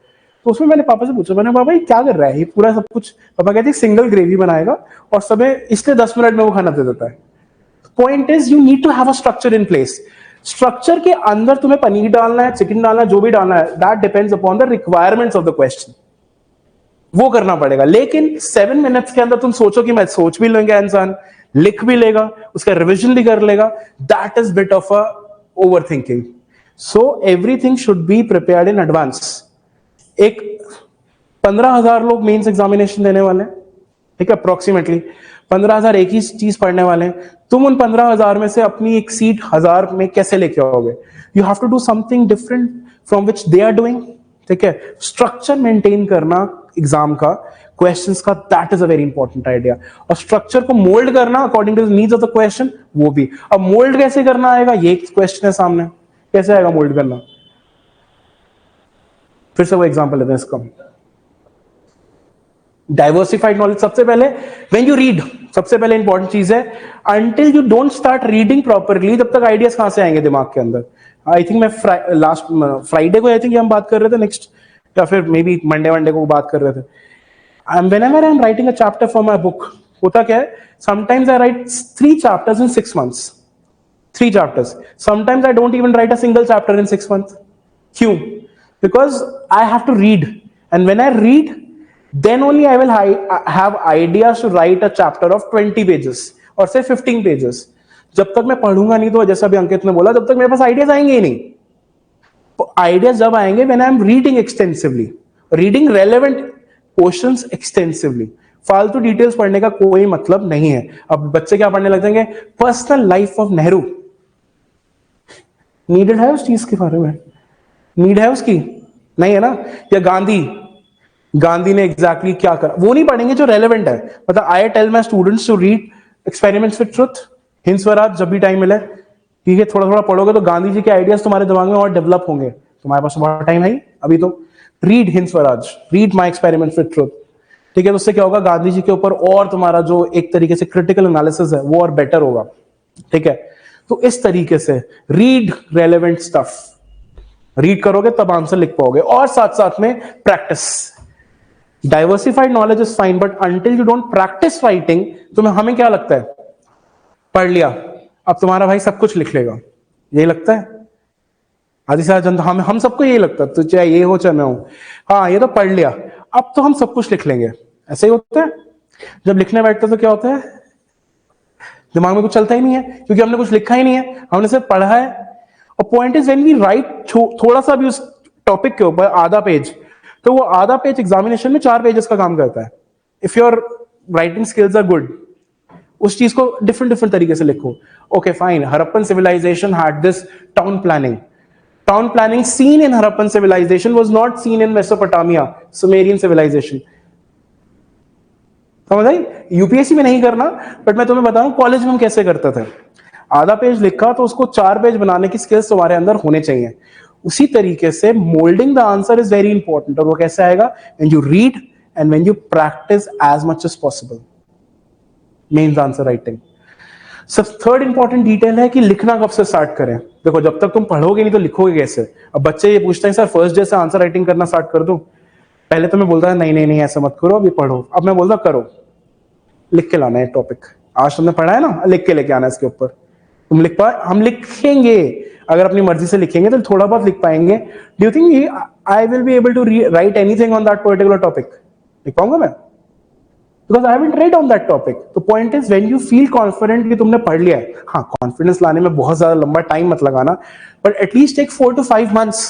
तो उसमें मैंने पापा से पूछा, मैंने पापा ये क्या कर रहा है, ये पूरा सब कुछ? पापा कहते सिंगल ग्रेवी बनाएगा और सब इसलिए 10 मिनट में वो खाना दे देता है. Point is you need to have a structure in place. Structure के अंदर तुम्हें पनीर डालना है, चिकन डालना है, जो भी डालना है, that depends upon the requirements of the question. वो करना पड़ेगा. लेकिन 7 मिनट्स के अंदर तुम सोचो कि मैं सोच भी लूंगा, इंसान लिख भी लेगा, उसका रिविजन भी कर लेगा, that is bit of a over thinking. So everything should be prepared in advance. एक 15,000 लोग मेंस एग्जामिनेशन देने वाले हैं, ठीक है, अप्रोक्सीमेटली 15,000 एक ही चीज पढ़ने वाले हैं. तुम उन 15,000 में से अपनी एक सीट 1000 में कैसे लेके आओगे? You have to do something different from which they are doing, ठीक है. स्ट्रक्चर मेंटेन करना एग्जाम का, क्वेश्चंस का, that is a very important idea. और स्ट्रक्चर को मोल्ड करना according to the needs of the question, वो भी. अब मोल्ड कैसे करना आएगा, ये क्वेश्चन है सामने, कैसे आएगा मोल्ड करना? फिर से वो एग्जांपल लेते हैं इसका. Diversified knowledge. सबसे पहले व्हेन यू रीड, सबसे पहले इंपॉर्टेंट चीज है, until you don't start reading properly, तब तक आइडियाज कहां से आएंगे दिमाग के अंदर? आई थिंक मैं लास्ट फ्राइडे को आई थिंक हम बात कर रहे थे, नेक्स्ट या फिर मे बी मंडे को बात कर रहे थे. Whenever I'm writing a chapter for my book, होता क्या है, sometimes I write 3 chapters in 6 months. 3 chapters. Sometimes I don't even write a single chapter in 6 months. क्यों? Because I have to read. And when I read, Then only I will have ideas to write a chapter of 20 pages or say 15 pages. जब तक मैं पढ़ूंगा नहीं, तो जैसा भी अंकित ने बोला, जब तक मेरे पास आइडियाज आएंगे ही नहीं. आइडियाज जब आएंगे when I am reading extensively, reading relevant portions extensively. फालतू डिटेल्स पढ़ने का कोई मतलब नहीं है. अब बच्चे क्या पढ़ने लग जाएंगे? Personal life of Nehru. Needed है उस चीज के बारे में? नीड है उसकी? नहीं है ना. या गांधी ने एग्जैक्टली क्या करा, वो नहीं पढ़ेंगे जो रेलेवेंट है. मतलब I tell my students to read experiments with truth, Hind Swaraj, जब भी टाइम मिले, ठीक है, थोड़ा थोड़ा पढ़ोगे तो गांधी जी के आइडियाज तुम्हारे दिमाग में और डेवलप होंगे. तुम्हारे पास बहुत टाइम है अभी, तो read Hind Swaraj, read my experiments with truth. ठीक है, तो उससे क्या होगा, गांधी जी के ऊपर और तुम्हारा जो एक तरीके से क्रिटिकल एनालिसिस है वो और बेटर होगा. ठीक है, तो इस तरीके से रीड रेलेवेंट स्टफ, रीड करोगे तब आंसर लिख पाओगे. और साथ साथ में practice. Diversified knowledge is fine, but until you don't practice writing, तो हमें क्या लगता है, पढ़ लिया अब तुम्हारा भाई सब कुछ लिख लेगा, यही लगता है आदि सारा जनता. हम सबको यही लगता है, तो चाहे ये हो चाहे मैं हूं, हाँ ये तो पढ़ लिया, अब तो हम सब कुछ लिख लेंगे. ऐसे ही होता है. जब लिखने बैठते तो क्या होता है, दिमाग में कुछ चलता ही नहीं है, क्योंकि हमने कुछ लिखा ही नहीं है, हमने सिर्फ पढ़ा है. और point is when we write थोड़ा सा भी उस टॉपिक के ऊपर, आधा पेज, तो वो आधा पेज एग्जामिनेशन में 4 पेजेस का काम करता है. If your writing skills are good, उस चीज को डिफरेंट तरीके से लिखो. Okay fine, Harappan civilisation had this town planning. Town planning seen in Harappan civilisation was not seen in Mesopotamia, Sumerian civilisation. समझ आई? यूपीएससी में नहीं करना, बट मैं तुम्हें बताऊं कॉलेज में हम कैसे करते थे. आधा पेज लिखा तो उसको 4 पेज बनाने की स्किल्स तुम्हारे अंदर होने चाहिए. उसी तरीके से moulding the answer is very important. और वो कैसे आएगा? When you read and when you practise as much as possible means answer writing. सब थर्ड इंपॉर्टेंट डिटेल है कि लिखना कब से स्टार्ट करें. देखो, जब तक तुम पढ़ोगे नहीं तो लिखोगे कैसे? अब बच्चे ये पूछते हैं, सर फर्स्ट डे से आंसर राइटिंग करना स्टार्ट कर दो. पहले तो मैं बोलता है नहीं ऐसा मत करो, अभी पढ़ो. अब मैं बोलता करो, लिख के लाना है टॉपिक. आज तुमने पढ़ा है ना, लिख के लेके आना है इसके ऊपर. तुम लिख पाए, हम लिखेंगे. अगर अपनी मर्जी से लिखेंगे तो थोड़ा बहुत लिख पाएंगे. Do you think I will be able to write anything on that particular topic? लिख पाऊंगा मैं? Because I haven't read on that topic. The point is when you feel confident कि तुमने पढ़ लिया है. हाँ, कॉन्फिडेंस लाने में बहुत ज्यादा लंबा टाइम मत लगाना, but at least take 4 to 5 months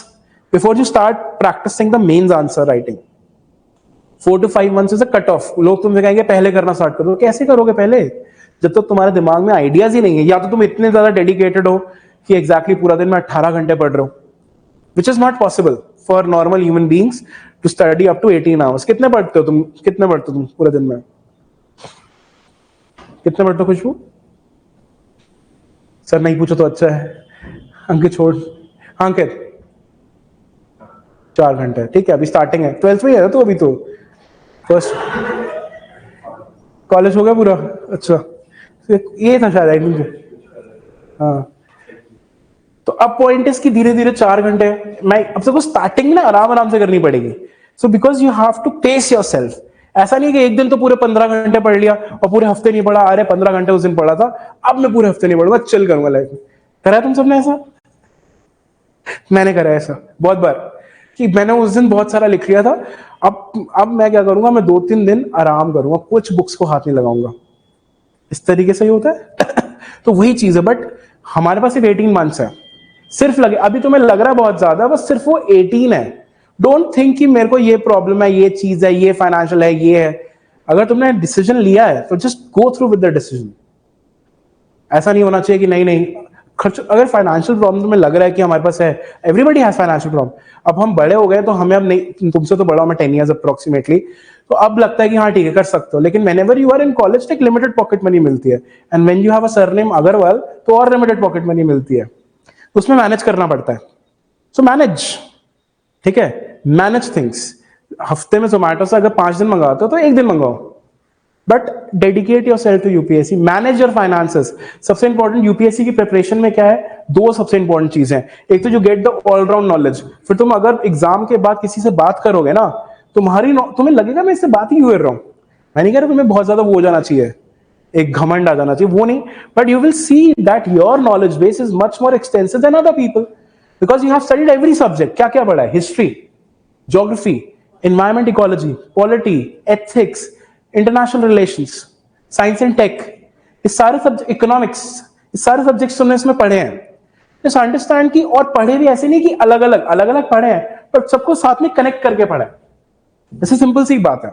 before you start practicing the mains answer writing. 4 to 5 months is a cut off. लोग तुमसे कहेंगे पहले करना स्टार्ट करो. कैसे करोगे पहले, जब तक तुम्हारे दिमाग में आइडियाज ही नहीं है? या तो तुम इतने ज्यादा डेडिकेटेड हो कि एग्जैक्टली पूरा दिन में 18 घंटे पढ़ रहे हो, which is not possible for normal human beings to study up to 18 hours. कितने पढ़ते हो तुम पूरे दिन में? कितने पढ़ते हो खुशबू? सर नहीं पूछो तो अच्छा है. अंकित छोड़. अंकित 4 घंटे. ठीक है, अभी स्टार्टिंग है, 12th में है तो अभी तो फर्स्ट कॉलेज हो गया पूरा. अच्छा, ये था शायद आई. हाँ, तो अब पॉइंट इज कि धीरे धीरे 4 घंटे मैं अब सबको स्टार्टिंग ना आराम से करनी पड़ेगी. So because you have to pace your self. ऐसा नहीं कि एक दिन तो पूरे 15 घंटे पढ़ लिया और पूरे हफ्ते नहीं पढ़ा. अरे 15 घंटे उस दिन पढ़ा था, अब मैं पूरे हफ्ते नहीं पढ़ूंगा, चिल करूंगा लाइफ में. करा है तुम सबने ऐसा? मैंने करा ऐसा बहुत बार कि मैंने उस दिन बहुत सारा लिख लिया था. अब मैं क्या करूंगा, मैं 2-3 दिन आराम करूंगा, कुछ बुक्स को हाथ नहीं लगाऊंगा. इस तरीके से ही होता है. तो वही चीज है. बट हमारे पास सिर्फ 18 मंथ्स है. सिर्फ लगे, अभी तुम्हें लग रहा है बहुत ज्यादा, बस सिर्फ वो 18 है. डोंट थिंक कि मेरे को ये प्रॉब्लम है, ये चीज है, ये फाइनेंशियल है, ये है. अगर तुमने डिसीजन लिया है तो just go through with the decision. ऐसा नहीं होना चाहिए कि नहीं खर्च. अगर फाइनेंशियल प्रॉब्लम तुम्हें लग रहा है कि हमारे पास है, एवरीबडी हैज फाइनेंशियल प्रॉब्लम. अब हम बड़े हो गए तो हमें अब नहीं, तुमसे तो बड़ा हूं मैं 10 years अप्रोक्सीमेटली, तो अब लगता है कि हाँ ठीक है कर सकते हो. लेकिन whenever you are in college तो एक लिमिटेड पॉकेट मनी मिलती है. And when you have a surname Agarwal तो और लिमिटेड पॉकेट मनी मिलती है. उसमें मैनेज करना पड़ता है. सो मैनेज. ठीक है, मैनेज थिंग्स. हफ्ते में जोमैटो से अगर 5 दिन मंगाते हो तो 1 दिन मंगाओ, but dedicate yourself to UPSC. Manage your finances. सबसे इंपॉर्टेंट यूपीएससी की प्रिपरेशन में क्या है, 2 सबसे इंपॉर्टेंट चीजें हैं. एक तो you get the all round knowledge. फिर तुम अगर एग्जाम के बाद किसी से बात करोगे ना, तुम्हें लगेगा मैं इससे बात ही क्यों कर रहा हूं. मैं नहीं कह रहा तुम्हें बहुत ज्यादा वो हो जाना चाहिए, एक घमंड आ जाना चाहिए, वो नहीं. But you will see that your knowledge base is much more extensive than other people because you have studied every subject. क्या क्या पढ़ा है? History, geography, environment ecology, polity, ethics, international relations, science and tech, ये सारे सब्जेक्ट, इकोनॉमिक्स, ये सारे सब्जेक्ट्स तुमने इसमें पढ़े हैं. जस्ट अंडरस्टैंड कि, और पढ़े भी ऐसे नहीं कि अलग अलग पढ़े हैं, पर सबको साथ में कनेक्ट करके पढ़े. ऐसे सिंपल सी बात है.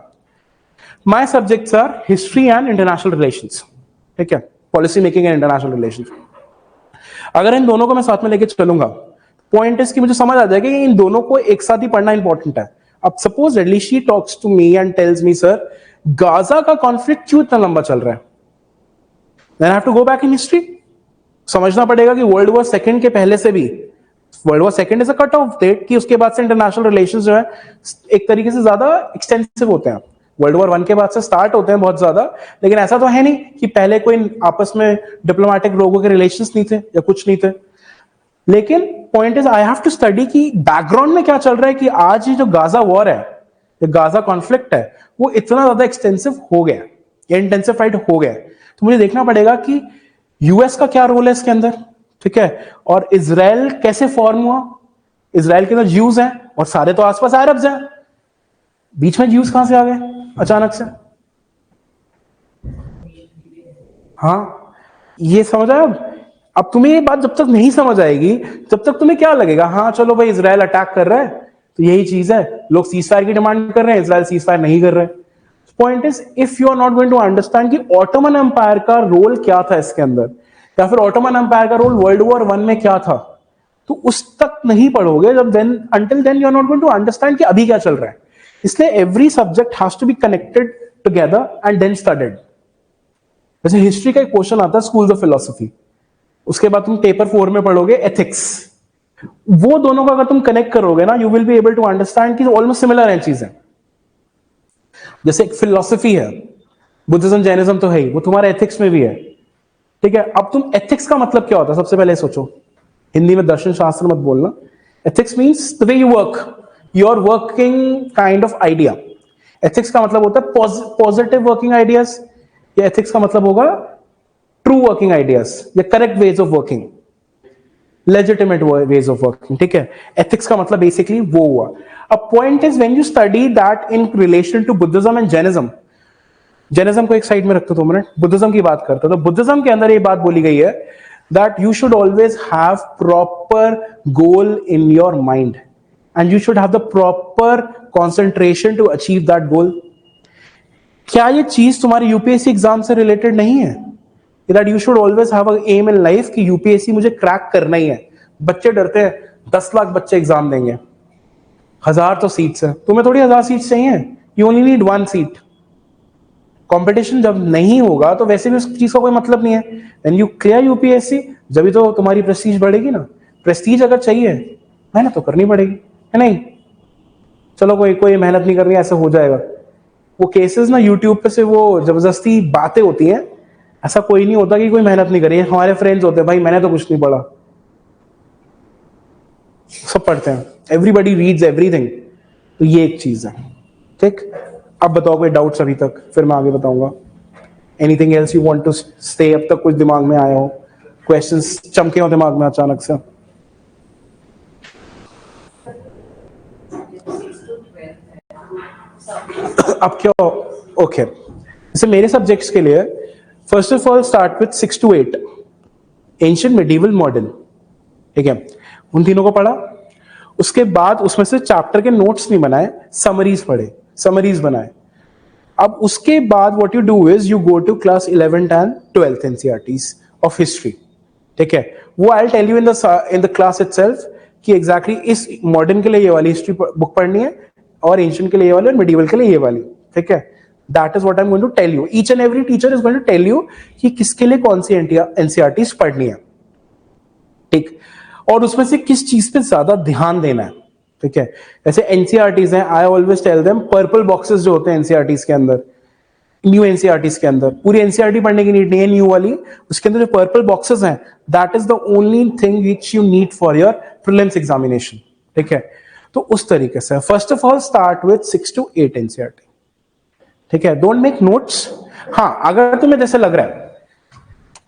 My subjects our history and international relations. ठीक है, policy making and international relations. अगर इन दोनों को मैं साथ में लेके चलूंगा, पॉइंट इज कि मुझे समझ आ जाएगा कि इन दोनों को एक साथ ही पढ़ना इंपॉर्टेंट है. अब suppose at least she talks to me and tells me, sir Gaza का कॉन्फ्लिक्ट क्यों इतना लंबा चल रहा है, then I have to go back in history. समझना पड़ेगा कि वर्ल्ड वॉर सेकंड के पहले से भी, world war second is a cut off date, कि उसके बाद से इंटरनेशनल रिलेशंस जो है एक तरीके से ज्यादा एक्सटेंसिव होते हैं. वर्ल्ड वॉर वन के बाद से स्टार्ट होते हैं बहुत ज्यादा, लेकिन ऐसा तो है नहीं कि पहले कोई आपस में डिप्लोमेटिक लोगों के रिलेशंस नहीं थे या कुछ नहीं थे. लेकिन point is I have to study कि बैकग्राउंड में क्या चल रहा है, कि आज ये जो गाजा वॉर है, ये गाजा कॉन्फ्लिक्ट है, वो इतना ज्यादा एक्सटेंसिव हो गया या इंटेंसिफाइड हो गया. तो मुझे देखना पड़ेगा कि यूएस का क्या रोल है इसके अंदर. ठीक है, और इजराइल कैसे फॉर्म हुआ. इजराइल के अंदर ज्यूज हैं और सारे तो आसपास अरब्स हैं, बीच में ज्यूज कहां से आ गए अचानक से. हाँ, ये समझ आया. अब तुम्हें ये बात जब तक नहीं समझ आएगी, जब तक तुम्हें क्या लगेगा, हाँ चलो भाई इजराइल अटैक कर रहा है तो यही चीज है, लोग सीजफायर की डिमांड कर रहे हैं, इजराइल सीजफायर नहीं कर रहे. Point is, if you are not going to understand कि ऑटोमन एम्पायर का रोल क्या था इसके अंदर, या फिर ऑटोमन एम्पायर का रोल वर्ल्ड वॉर वन में क्या था, तो उस तक नहीं पढ़ोगे जब then, until then you are not going to understand कि अभी क्या चल रहा है. इसलिए every subject has to be connected together and then studied. जैसे हिस्ट्री का एक पोर्शन आता है स्कूल्स ऑफ फिलोसफी, उसके बाद तुम पेपर 4 में पढ़ोगे एथिक्स. वो दोनों का अगर तुम कनेक्ट करोगे ना, you will be able to understand कि ऑलमोस्ट सिमिलर है चीजें. जैसे एक फिलोसफी है, बुद्धिज्म जैनिज्म तो है ही, वो तुम्हारे एथिक्स में भी है. ठीक है, अब तुम एथिक्स का मतलब क्या होता है, सबसे पहले सोचो. हिंदी में दर्शन शास्त्र मत बोलना. Ethics means the way you work, your working kind of idea. Ethics का मतलब होता है पॉजिटिव वर्किंग आइडियाज, या एथिक्स का मतलब होगा ट्रू वर्किंग आइडियाज या correct ways of working, legitimate ways of working. ठीक है, एथिक्स का मतलब बेसिकली वो हुआ. अब point is when you study that in relation to Buddhism and Jainism, Jainism को एक साइड में रखते 2 मिनट, बुद्धिज्म की बात करते हो, तो बुद्धिज्म के अंदर ये बात बोली गई है that you should always have proper goal in your mind and you should have the proper concentration to achieve that goal. क्या ये चीज तुम्हारे यूपीएससी एग्जाम से रिलेटेड नहीं है, that you should always have a aim in life कि यूपीएससी मुझे क्रैक करना ही है. बच्चे डरते हैं, 10 लाख बच्चे एग्जाम देंगे, 1000 तो सीट्स है, तुम्हें थोड़ी 1000 सीट्स चाहिए, you only need 1 seat. Competition जब नहीं होगा तो वैसे भी उस चीज का कोई मतलब नहीं है. व्हेन यू क्लियर यूपीएससी, जब भी तो तुम्हारी प्रेस्टीज बढ़ेगी ना. प्रेस्टीज अगर चाहिए, मेहनत तो करनी पड़ेगी, है नहीं. चलो कोई मेहनत नहीं करनी, ऐसे हो जाएगा. वो केसेस ना यूट्यूब पे से वो जबरदस्ती बातें होती हैं, ऐसा कोई नहीं होता कि कोई मेहनत नहीं करी. हमारे फ्रेंड्स होते हैं, भाई मैंने तो कुछ नहीं पढ़ा, सब पढ़ते हैं, एवरीबडी रीड्स एवरीथिंग. तो ये एक चीज है. ठीक, अब बताओ कोई डाउट्स अभी तक, फिर मैं आगे बताऊंगा. Anything else you want to stay, अब तक कुछ दिमाग में आया हो, क्वेश्चंस चमके हो दिमाग में अचानक से. अब क्या, ओके, जैसे मेरे सब्जेक्ट्स के लिए first of all start with 6 to 8 ancient, medieval, modern. ठीक है, उन तीनों को पढ़ा. उसके बाद उसमें से चैप्टर के नोट्स नहीं बनाए, समरीज पढ़े, समरीज बनाए. अब उसके बाद what you do is you go to class 11th and 12th NCERTs of history. ठीक है, वो I will tell you in the class itself कि एग्जैक्टली इस मॉडर्न के लिए ये वाली हिस्ट्री बुक पढ़नी है, और एंशिएंट के लिए ये वाली, और मिडीवल के लिए ये वाली. ठीक है, that is what I am going to tell you. Each and every teacher is going to tell you कि किसके लिए कौन सी एनसीईआरटीज पढ़नी है. ठीक, और उसमें से किस चीज पे ज्यादा ध्यान देना है. ठीक है, जैसे एनसीईआरटीज हैं, I always tell them purple boxes जो होते हैं एनसीईआरटीज के अंदर, न्यू एनसीईआरटीज के अंदर, पूरी एनसीईआरटी पढ़ने की नीड नहीं है, न्यू वाली, उसके अंदर जो पर्पल बॉक्सेस हैं, that is the only thing which you need for your prelims examination. ठीक है, तो उस तरीके से first of all start with 6 to 8 NCERT. ठीक है, डोंट मेक नोट्स. हाँ, अगर तुम्हें जैसे लग रहा है,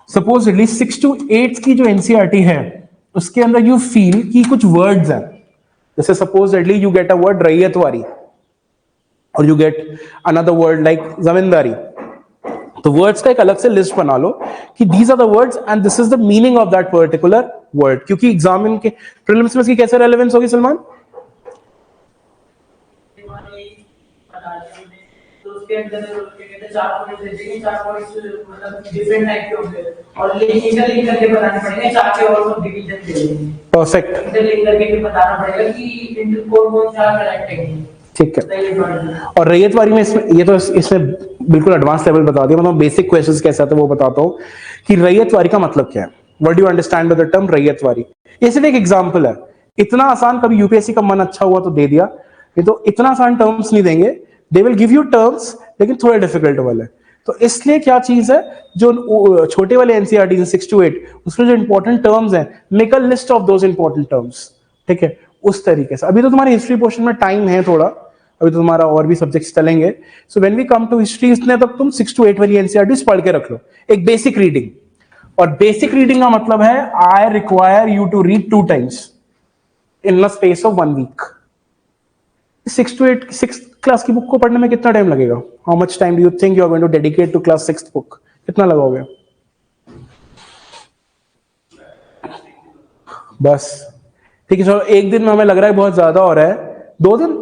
सपोज एटलीस्ट 6 to 8 की जो एनसीईआरटी है उसके अंदर यू फील कि कुछ वर्ड्स हैं, जैसे सपोज एटली you get a word ryotwari. और you get another word like zamindari. तो वर्ड्स का एक अलग से लिस्ट बना लो कि these are the words and this is the meaning of that particular word, क्योंकि एग्जाम के प्रीलिम्स में इसकी कैसे रेलेवेंस होगी सलमान? परफेक्ट, ठीक है। और रैयतवारी में इसमें ये तो इसमें बिल्कुल एडवांस लेवल बता दिया, मतलब बेसिक क्वेश्चंस कैसे आते हैं वो बताता हूँ कि रैयतवारी का मतलब क्या है। What do you understand by the term ryotwari? ये सिर्फ एक एग्जांपल है, इतना आसान कभी यूपीएससी का मन अच्छा हुआ तो दे दिया, ये तो इतना आसान टर्म्स नहीं देंगे, they will give you terms लेकिन थोड़े डिफिकल्ट वाले। तो इसलिए क्या चीज है, जो छोटे वाले एनसीईआरटी 6 to 8 उसमें जो इंपॉर्टेंट टर्म्स हैं, make a list of those important terms, ठीक है, उस तरीके से। अभी तो तुम्हारी हिस्ट्री पोर्शन में टाइम है थोड़ा, अभी तो तुम्हारा और भी सब्जेक्ट्स चलेंगे। So when we come to history, इसने तक तुम 6 to 8 वाली एनसीईआरटी पढ़ के रख लो, एक बेसिक रीडिंग। और बेसिक रीडिंग का मतलब है I require you to read 2 times in the space of 1 week। 6 to 8 6th class की बुक को पढ़ने में कितना टाइम लगेगा? How much time do you think you are going to dedicate to class 6th book? कितना लगाओगे? बस, ठीक है, चलो एक दिन में हमें लग रहा है बहुत ज्यादा हो रहा है, 2 दिन,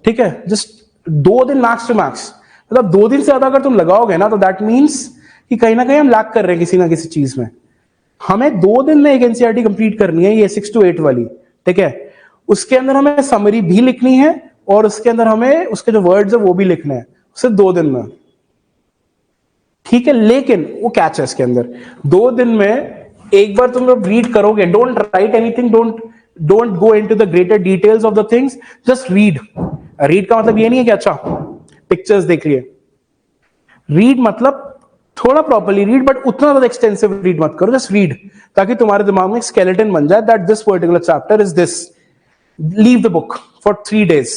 ठीक है, जस्ट 2 दिन मैक्स टू मैक्स। मतलब 2 दिन से ज्यादा अगर तुम लगाओगे ना तो दैट मीन्स कि कहीं ना कहीं हम लैक कर रहे हैं किसी ना किसी चीज में। हमें 2 दिन में एक एनसीईआरटी कंप्लीट करनी है, ये 6 to 8 वाली, ठीक है। उसके अंदर हमें समरी भी लिखनी है और उसके अंदर हमें उसके जो वर्ड्स है वो भी लिखने हैं, सिर्फ 2 दिन में, ठीक है। लेकिन वो कैच है इसके अंदर, 2 दिन में एक बार तुम जब रीड करोगे, don't write anything, don't go into the greater details of the things, just read. Read का मतलब ये नहीं है कि अच्छा पिक्चर्स देख लिए, रीड मतलब थोड़ा प्रॉपर्ली रीड, बट उतना ज्यादा एक्सटेंसिव रीड मत करो, जस्ट रीड, ताकि तुम्हारे दिमाग में एक स्केलेटन बन जाए that this particular chapter is this. Leave the book for 3 days,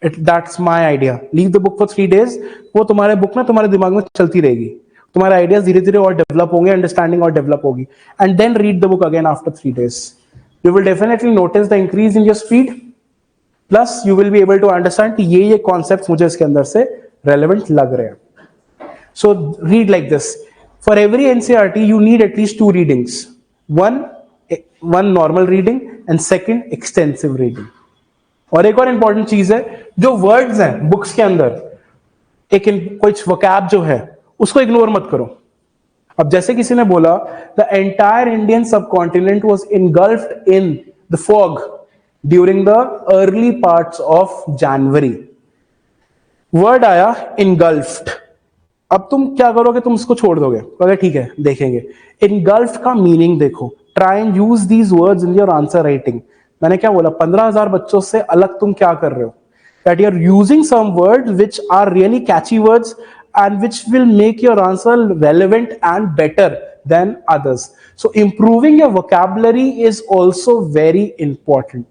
that's my idea. Leave the book for 3 days, वो तुम्हारे बुक में तुम्हारे दिमाग में चलती रहेगी, तुम्हारे आइडियाज धीरे धीरे और डेवलप होंगे, अंडरस्टैंडिंग और डेवलप होगी, and then read the book again after 3 days। You will definitely notice the increase in your speed, plus you will be able to understand कि ये कॉन्सेप्ट मुझे इसके अंदर से रेलेवेंट लग रहे हैं। So read like this. For every NCERT, you need at least 2 readings. One normal reading and second extensive reading. और एक और इंपॉर्टेंट चीज है, जो वर्ड्स हैं बुक्स के अंदर, एक कुछ वोकैब जो है उसको इग्नोर मत करो। अब जैसे किसी ने बोला the entire Indian subcontinent was इनगल्फ्ड in the fog during the early parts of January, word आया इनगल्फ्ड। अब तुम क्या करोगे, तुम उसको छोड़ दोगे, अगर ठीक है देखेंगे। इनगल्फ्ड का मीनिंग देखो, try and use these words in your answer writing. मैंने क्या बोला, 15,000 बच्चों से अलग तुम क्या कर रहे हो, that you are using some words which are really catchy words and which will make your answer relevant and better than others. So improving your vocabulary is also very important,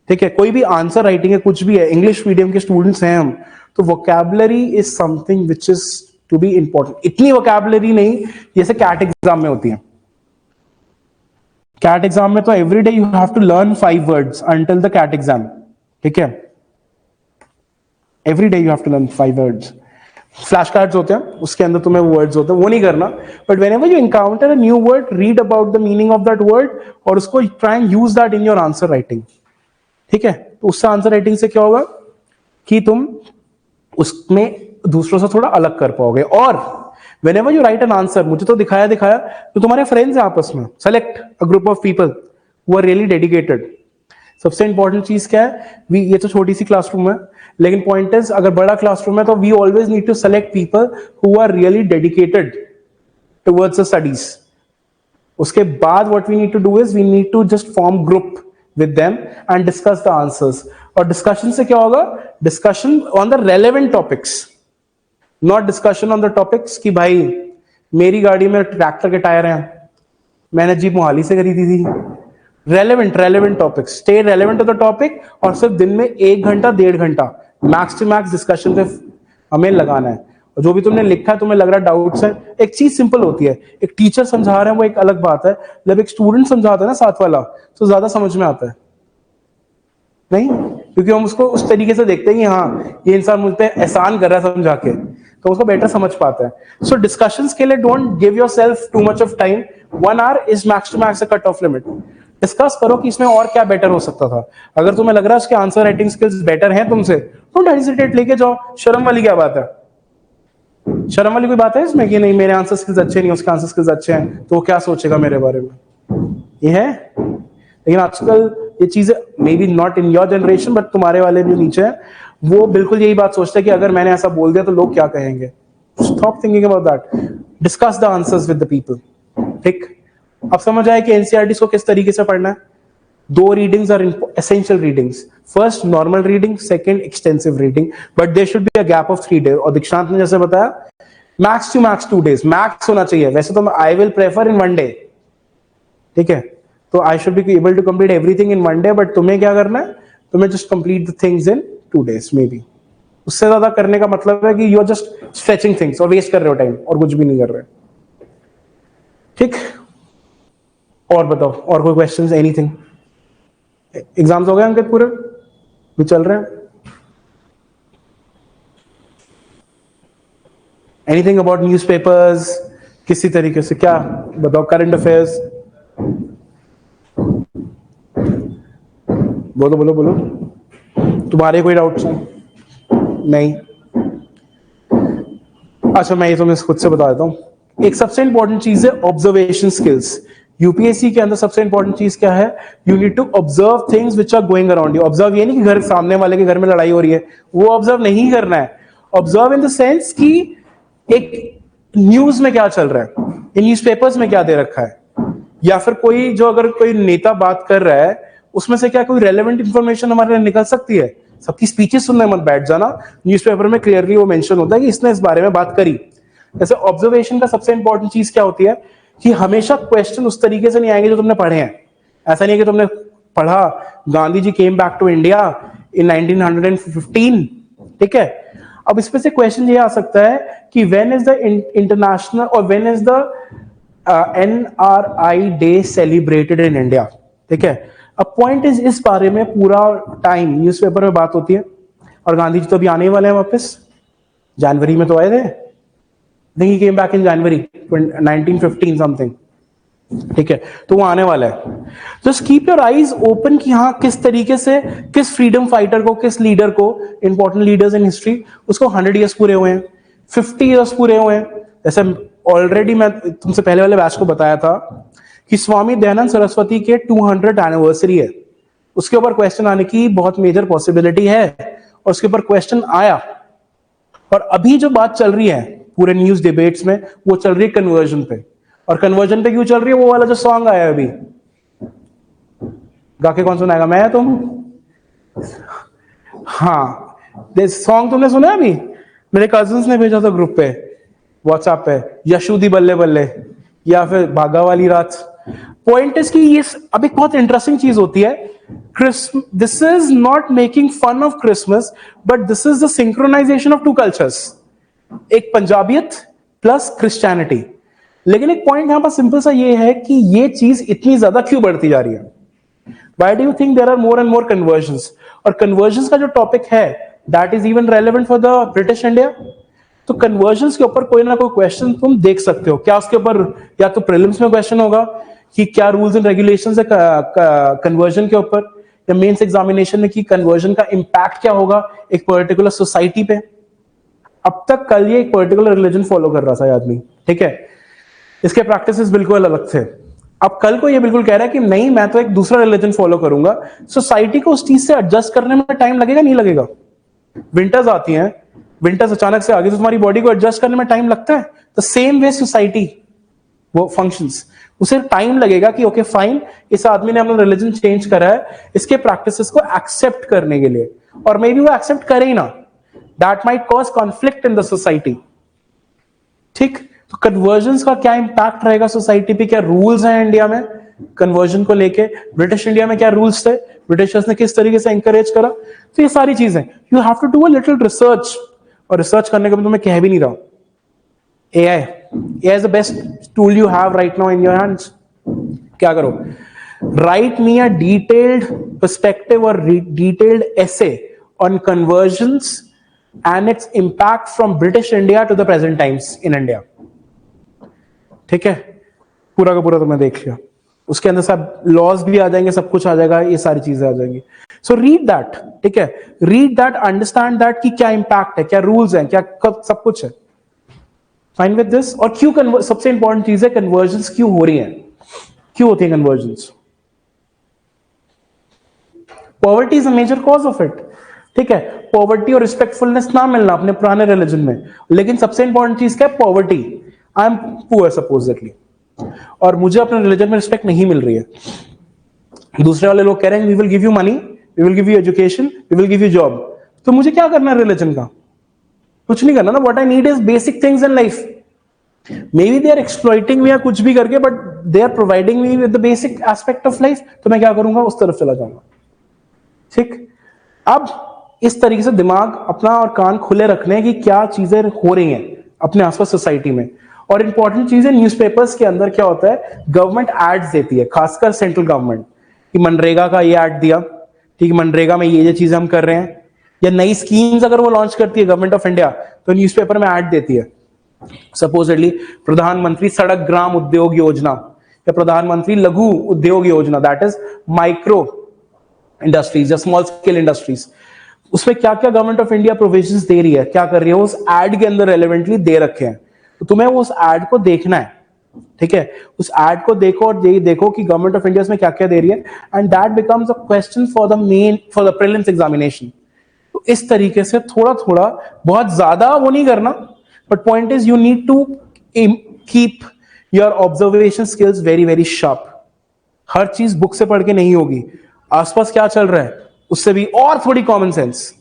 ठीक है। कोई भी आंसर राइटिंग है, कुछ भी है, इंग्लिश मीडियम के स्टूडेंट्स हैं हम, तो vocabulary is something which is to be important. इतनी वोकैबुलरी नहीं जैसे कैट एग्जाम में होती है। कैट एग्जाम में तो every day you have to learn 5 words until the CAT exam, ठीक है। Every day you have to learn 5 words. Flash cards होते हैं, उसके अंदर तुम्हें वर्ड्स होते हैं, वो नहीं करना, but whenever you encounter a new word, read about the meaning of that word और उसको try and use that in your answer writing, ठीक है। तो उससे आंसर राइटिंग से क्या होगा कि तुम उसमें दूसरों से थोड़ा अलग कर पाओगे। और whenever you write an answer, मुझे तो दिखाया तो तुम्हारे फ्रेंड्स हैं आपस में, select a group of people who are really dedicated. सबसे इंपॉर्टेंट चीज क्या है, ये तो छोटी सी क्लासरूम है, लेकिन पॉइंट इज अगर बड़ा क्लासरूम है तो we always need to select people who are really dedicated towards the studies. उसके बाद what we need to do is we need to just form group with them and discuss the answers। और डिस्कशन से क्या होगा, discussion on the relevant topics, not discussion on the topics कि भाई मेरी गाड़ी में ट्रैक्टर के टायर हैं, मैंने जीप मोहाली से खरीदी थी। Relevant topics, stay relevant to the topic, और सिर्फ दिन में 1 घंटा 1.5 घंटा मैक्स टू मैक्स डिस्कशन पे हमें लगाना है। और जो भी तुमने लिखा है, तुम्हें लग रहा है डाउट्स है, एक चीज सिंपल होती है, एक टीचर समझा रहे हैं वो एक अलग बात है, जब एक स्टूडेंट समझाता है ना साथ वाला, तो ज्यादा समझ में आता है नहीं। क्योंकि हम उसको उस तरीके से देखते हैं कि हाँ ये इंसान मुझ पे एहसान कर रहा है समझा के, तो उसको बेटर समझ पाता है। सो डिस्कशंस के लिए don't give yourself too much of time, 1 hour is max to max a cut off limit. Discuss करो कि इसमें और क्या बेटर हो सकता था। अगर तुम्हें लग रहा है उसके आंसर राइटिंग स्किल्स बेटर हैं तुमसे, डोंट हेजिटेट, लेके जाओ। शर्म वाली क्या बात है? शर्म वाली कोई बात है इसमें कि नहीं मेरे आंसर स्किल्स अच्छे नहीं, उसके आंसर स्किल्स अच्छे हैं तो वो क्या सोचेगा मेरे बारे में? ये है। लेकिन आजकल ये चीजें may be not in your generation but तुम्हारे वाले जो नीचे हैं वो बिल्कुल यही बात सोचते हैं कि अगर मैंने ऐसा बोल दिया तो लोग क्या कहेंगे। Stop thinking about that, discuss the answers with the people. ठीक, अब समझ आया कि एनसीईआरटी को किस तरीके से पढ़ना है। 2 readings are essential readings, first normal reading, second extensive reading, but there should be a gap of 3 days। और दीक्षांत ने जैसे बताया max to max 2 days max होना चाहिए। वैसे तो I will prefer in 1 day, ठीक है, तो I should be able to complete everything in 1 day, but तुम्हें क्या करना है, तुम्हें just complete the things in 2 days may be. उससे ज्यादा करने का मतलब है कि you are just stretching things और वेस्ट कर रहे हो टाइम और कुछ भी नहीं कर रहे। ठीक, और बताओ और कोई क्वेश्चंस, एनीथिंग? एग्जाम्स हो गए अंकित पूरे भी चल रहे हैं? एनीथिंग अबाउट न्यूज़पेपर्स, किसी तरीके से क्या बताओ, करंट अफेयर्स? बोलो बोलो बोलो, तुम्हारे कोई डाउट्स हैं? नहीं? अच्छा मैं ये तुम्हें खुद से बता देता हूं। एक सबसे इंपॉर्टेंट चीज है ऑब्जर्वेशन स्किल्स। यूपीएससी के अंदर सबसे इंपॉर्टेंट चीज क्या है? You need to observe things which are going around you. Observe ये नहीं कि घर सामने वाले के घर में लड़ाई हो रही है, वो ऑब्जर्व नहीं करना है। ऑब्जर्व इन द सेंस कि एक न्यूज में क्या चल रहा है, इन न्यूज़पेपर्स में क्या दे रखा है, या फिर कोई जो अगर कोई नेता बात कर रहा है उसमें से क्या कोई रेलेवेंट इंफॉर्मेशन हमारे लिए निकल सकती है। सबकी स्पीचेस सुनने मत बैठ जाना, न्यूज़पेपर में क्लियरली वो मेंशन होता है कि इसने इस बारे में बात करी। जैसे ऑब्जर्वेशन का सबसे इंपॉर्टेंट चीज क्या होती है कि हमेशा क्वेश्चन उस तरीके से नहीं आएंगे जो तुमने पढ़े हैं। ऐसा नहीं है कि तुमने पढ़ा Gandhi ji came back to India in 1915, ठीक है, अब इसमें से क्वेश्चन ये आ सकता है कि व्हेन इज द इंटरनेशनल और when is the NRI day celebrated in India, ठीक है। अब पॉइंट इज इस बारे में पूरा टाइम न्यूज़पेपर में बात होती है, और गांधी जी तो अभी आने ही वाले हैं वापस, जनवरी में तो आए थे, think he came back in January 1915 something, ठीक है, तो वो आने वाला है। Just keep your eyes open कि हाँ किस तरीके से किस फ्रीडम फाइटर को, किस लीडर को, इंपॉर्टेंट लीडर्स इन हिस्ट्री, उसको 100 years पूरे हुए हैं, 50 years पूरे हुए हैं। जैसे ऑलरेडी मैं तुमसे पहले वाले बैच को बताया था कि स्वामी दयानंद सरस्वती के 200th एनिवर्सरी है, उसके ऊपर क्वेश्चन आने की बहुत मेजर पॉसिबिलिटी है, और उसके ऊपर क्वेश्चन आया। और अभी जो बात चल रही है पूरे न्यूज डिबेट्स में, वो चल रही है कन्वर्जन पे। और कन्वर्जन पे क्यों चल रही है? वो वाला जो सॉन्ग आया अभी, गा के कौन सुनाएगा, मैं तुम? हाँ, सॉन्ग तुमने सुना अभी? मेरे कजिन्स ने भेजा था ग्रुप पे, व्हाट्सएप पे, यशुदी बल्ले बल्ले या फिर भागा वाली रात। पॉइंट इज कि ये अब एक बहुत इंटरेस्टिंग चीज होती है, this is not making fun of Christmas, but this is the synchronization of 2 cultures, एक पंजाबियत प्लस क्रिश्चियनिटी। लेकिन एक पॉइंट यहां पर सिंपल सा ये है कि ये चीज इतनी ज्यादा क्यों बढ़ती जा रही है? Why do you think there are more and more conversions? और conversions का जो टॉपिक है that is even relevant for the British India। तो conversions के ऊपर कोई ना कोई क्वेश्चन तुम देख सकते हो क्या? उसके ऊपर या तो प्रीलिम्स में क्वेश्चन होगा कि क्या रूल्स एंड रेगुलेशंस है कन्वर्जन के ऊपर, या मेंस एग्जामिनेशन में कि कन्वर्जन का इंपैक्ट क्या होगा एक पर्टिकुलर सोसाइटी पे। अब तक कल ये एक पर्टिकुलर रिलीजन फॉलो कर रहा था आदमी, ठीक है, इसके प्रैक्टिसेस बिल्कुल अलग थे। अब कल को ये बिल्कुल कह रहा है कि नहीं मैं तो एक दूसरा रिलीजन फॉलो करूंगा। सोसाइटी को उस चीज से एडजस्ट करने में टाइम लगेगा, नहीं लगेगा? विंटर्स आती हैं, विंटर्स अचानक से आ गई तो तुम्हारी बॉडी को एडजस्ट करने में टाइम लगता है। द सेम वे सोसाइटी वो फंक्शंस, उसे टाइम लगेगा कि ओके फाइन, इस आदमी ने अपना रिलीजन चेंज करा है, इसके प्रैक्टिसेस को एक्सेप्ट करने के लिए, और मे बी वो एक्सेप्ट करे ही ना, that might cause conflict in the society. ठीक, तो कन्वर्जन का क्या इंपैक्ट रहेगा सोसाइटी पे? क्या रूल्स हैं इंडिया में कन्वर्जन को लेके? ब्रिटिश इंडिया में क्या रूल्स थे? ब्रिटिशर्स ने किस तरीके से एंकरेज करा? तो ये सारी चीजें you have to do a little research, और रिसर्च करने को तो मैं कह भी नहीं रहा हूं। AI is the best tool you have right now in your hands. क्या करो, write me a detailed perspective or detailed essay on conversions and its impact from British India to the present times in India. ठीक है, पूरा का पूरा तुमने देख लिया, उसके अंदर सब लॉज भी आ जाएंगे, सब कुछ आ जाएगा, ये सारी चीजें आ जाएंगी. सो रीड दैट, ठीक है, रीड दैट, अंडरस्टैंड दैट कि क्या इंपैक्ट है, क्या रूल्स हैं, क्या सब कुछ है. Fine with this. और क्यों सबसे इंपॉर्टेंट चीज है, कन्वर्जन्स क्यों हो रही हैं, क्यों होती है convergence. Poverty is a major cause of it. ठीक है, पॉवर्टी और रिस्पेक्टफुलनेस ना मिलना अपने पुराने रिलीजन में, लेकिन सबसे इंपॉर्टेंट चीज क्या है, poverty. I am poor supposedly, और मुझे अपने रिलीजन में रिस्पेक्ट नहीं मिल रही है. दूसरे वाले लोग कह रहे हैं we will give you money, we will give you education, we will give you job. तो मुझे क्या करना है रिलीजन का, कुछ नहीं करना ना. What I need is basic things in life. Maybe they are exploiting me या कुछ भी करके, but they are providing me with the basic aspect of life. तो मैं क्या करूंगा, उस तरफ चला जाऊंगा. ठीक, अब इस तरीके से दिमाग अपना और कान खुले रखने की क्या चीजें हो रही हैं अपने आसपास सोसाइटी में. और इंपॉर्टेंट चीज है, न्यूज़पेपर्स के अंदर क्या होता है, गवर्नमेंट एड्स देती है, खासकर सेंट्रल गवर्नमेंट, कि मनरेगा का ये ऐड दिया, ठीक है, मनरेगा में ये चीजें हम कर रहे हैं, या नई स्कीम्स अगर वो लॉन्च करती है गवर्नमेंट ऑफ इंडिया, तो न्यूज़पेपर में ऐड देती है. सपोजली प्रधानमंत्री सड़क ग्राम उद्योग योजना या प्रधानमंत्री लघु उद्योग योजना, दैट इज माइक्रो इंडस्ट्रीज या स्मॉल स्केल इंडस्ट्रीज. उसमें क्या क्या गवर्नमेंट ऑफ इंडिया प्रोविजंस दे रही है, क्या कर रही है, उस एड के अंदर रेलेवेंटली दे रखे हैं. तो तुम्हें उस एड को देखना है. ठीक है, उस एड को देखो और देखो कि गवर्नमेंट ऑफ इंडिया में क्या क्या दे रही है, and that becomes a question for the prelims examination. तो इस तरीके से थोड़ा थोड़ा, बहुत ज्यादा वो नहीं करना, but point is you need to keep your observation skills very very sharp. हर चीज बुक से पढ़ के नहीं होगी, आसपास क्या चल रहा है उससे भी. और थोड़ी कॉमन सेंस,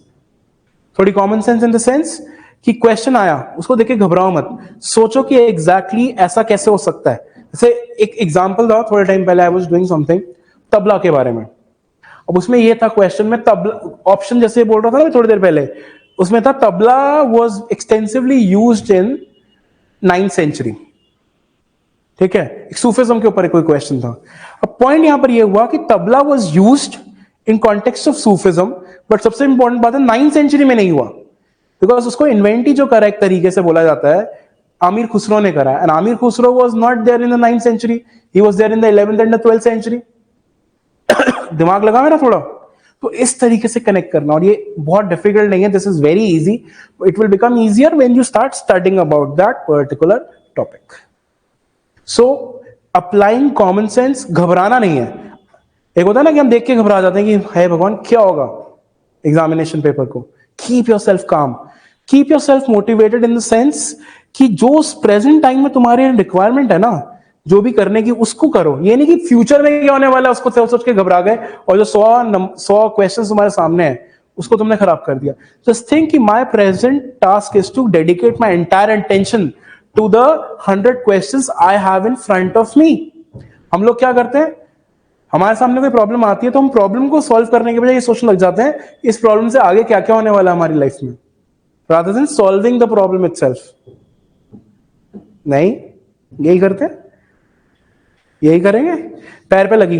थोड़ी common sense in the sense कि क्वेश्चन आया, उसको देख के घबराओ मत, सोचो कि एग्जैक्टली ऐसा कैसे हो सकता है. जैसे एक एग्जांपल था, थोड़े टाइम पहले I was doing something tabla के बारे में. अब उसमें ये था क्वेश्चन में, तबला ऑप्शन जैसे बोल रहा था ना थोड़ी देर पहले, उसमें था tabla was extensively used in 9th century. ठीक है, सूफिज्म के ऊपर कोई क्वेश्चन था. अब पॉइंट यहां पर ये हुआ कि tabla was used in context of Sufism, but सबसे इंपॉर्टेंट बात है 9th सेंचुरी में नहीं हुआ, बिकॉज उसको इन्वेंट ही जो करेक्ट तरीके से बोला जाता है आमिर खुसरो ने करा. And Amir Khusro was not there in the 9th century, he was there in the 11th and the 12th century. दिमाग लगा मेरा थोड़ा. तो इस तरीके से कनेक्ट करना, और ये बहुत डिफिकल्ट नहीं है, this is very easy. It will become easier when you start studying about that particular topic. So applying common sense, घबराना नहीं है. एक होता है ना कि हम देख के घबरा जाते हैं कि हे भगवान क्या होगा एग्जामिनेशन पेपर को. कीप योरसेल्फ काम, keep yourself motivated in the sense कि जो प्रेजेंट टाइम में तुम्हारे रिक्वायरमेंट है ना, जो भी करने की उसको करो. ये नहीं कि फ्यूचर में क्या होने वाला है उसको सोच के घबरा गए और जो 100 क्वेश्चंस तुम्हारे सामने है उसको तुमने खराब कर दिया. जस्ट थिंक कि my present task is to dedicate my entire attention to the 100 questions I have in front of me. हम लोग क्या करते हैं, हमारे सामने कोई प्रॉब्लम आती है तो हम प्रॉब्लम को सॉल्व करने के बजाय ये सोचने लग जाते हैं इस प्रॉब्लम से आगे क्या क्या होने वाला है हमारी लाइफ में, rather than solving the problem itself. नहीं, यही करते हैं, यही करेंगे. पैर पे लगी,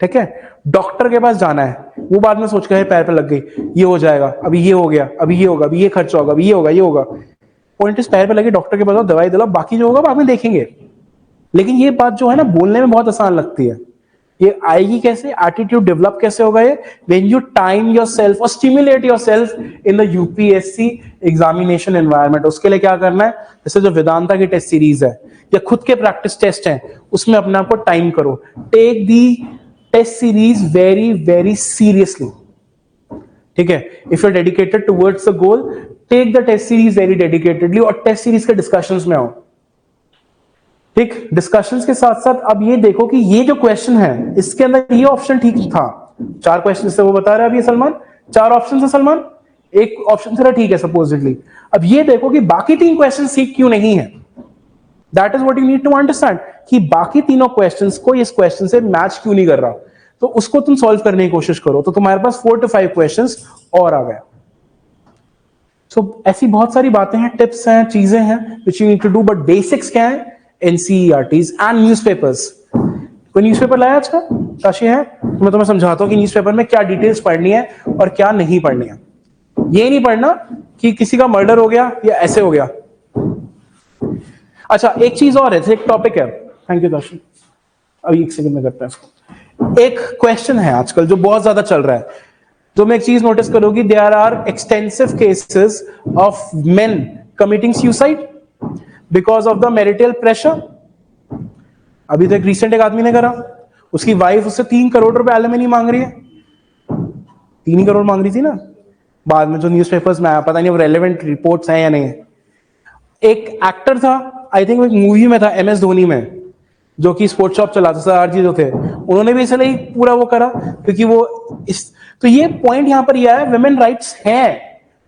ठीक है, डॉक्टर के पास जाना है, वो बाद में सोच के पैर पे लग गई, ये हो जाएगा, अभी ये हो गया, अभी ये होगा, अभी ये खर्चा होगा, अभी ये होगा, ये होगा. पॉइंट इस पैर पे लगी, डॉक्टर के पास दवाई दिलाओ, बाकी जो होगा बाद में देखेंगे. लेकिन ये बात जो है ना बोलने में बहुत आसान लगती है, ये आएगी कैसे, एटीट्यूड डेवलप कैसे होगा ये, व्हेन यू टाइम योरसेल्फ और stimulate yourself in the UPSC examination environment. उसके लिए क्या करना है, जैसे जो वेदांता की टेस्ट सीरीज है या खुद के प्रैक्टिस टेस्ट हैं, उसमें अपने आप को टाइम करो. Take the test series very very seriously. ठीक है, if you are dedicated towards the goal, take the test series very dedicatedly और टेस्ट सीरीज के डिस्कशंस में आओ. ठीक, डिस्कशंस के साथ साथ अब ये देखो कि ये जो क्वेश्चन है इसके अंदर ये ऑप्शन ठीक था. 4 क्वेश्चन से वो बता रहा है अभी सलमान, 4 ऑप्शन है सलमान, एक ऑप्शन से ठीक है सपोजिटली. अब ये देखो कि बाकी 3 क्वेश्चन ठीक क्यों नहीं है. That is what you need to understand कि बाकी तीनों क्वेश्चंस को इस क्वेश्चन से मैच क्यों नहीं कर रहा. तो उसको तुम सॉल्व करने की कोशिश करो, तो तुम्हारे पास 4 to 5 क्वेश्चंस और आ गया. सो ऐसी बहुत सारी बातें हैं, टिप्स हैं, चीजें हैं which you need to do, but basics क्या है, NCERTs and newspapers. कोई न्यूज़पेपर लाया आज का काशी है? तो मैं तुम्हें समझाता हूँ कि न्यूज़पेपर में क्या डिटेल्स पढ़नी है और क्या नहीं पढ़नी है। ये नहीं पढ़ना कि किसी का मर्डर हो गया या ऐसे हो गया। अच्छा, एक चीज और है, एक टॉपिक है। थैंक यू दर्शन, अभी एक सेकंड में करते हैं इसको। एक क्वेश्चन है आजकल जो बहुत ज्यादा चल रहा है, तो मैं एक चीज नोटिस करोगी, there are extensive cases of men committing suicide because of the marital pressure. अभी तो एक रिसेंट एक आदमी ने करा, उसकी वाइफ उससे 3 करोड़ रुपए एलिमनी मांग रही है। 3 ही करोड़ मांग रही थी ना, बाद में जो न्यूज़पेपर्स में आया, पता नहीं वो रेलेवेंट रिपोर्ट्स हैं या नहीं। एक एक्टर था, आई थिंक एक मूवी में था MS धोनी में, जो कि स्पोर्ट्स शॉप चलाता था, आरजी जो थे, उन्होंने भी इसलिए पूरा वो करा क्योंकि वो तो ये पॉइंट यहां पर यह है, विमेन राइट्स है,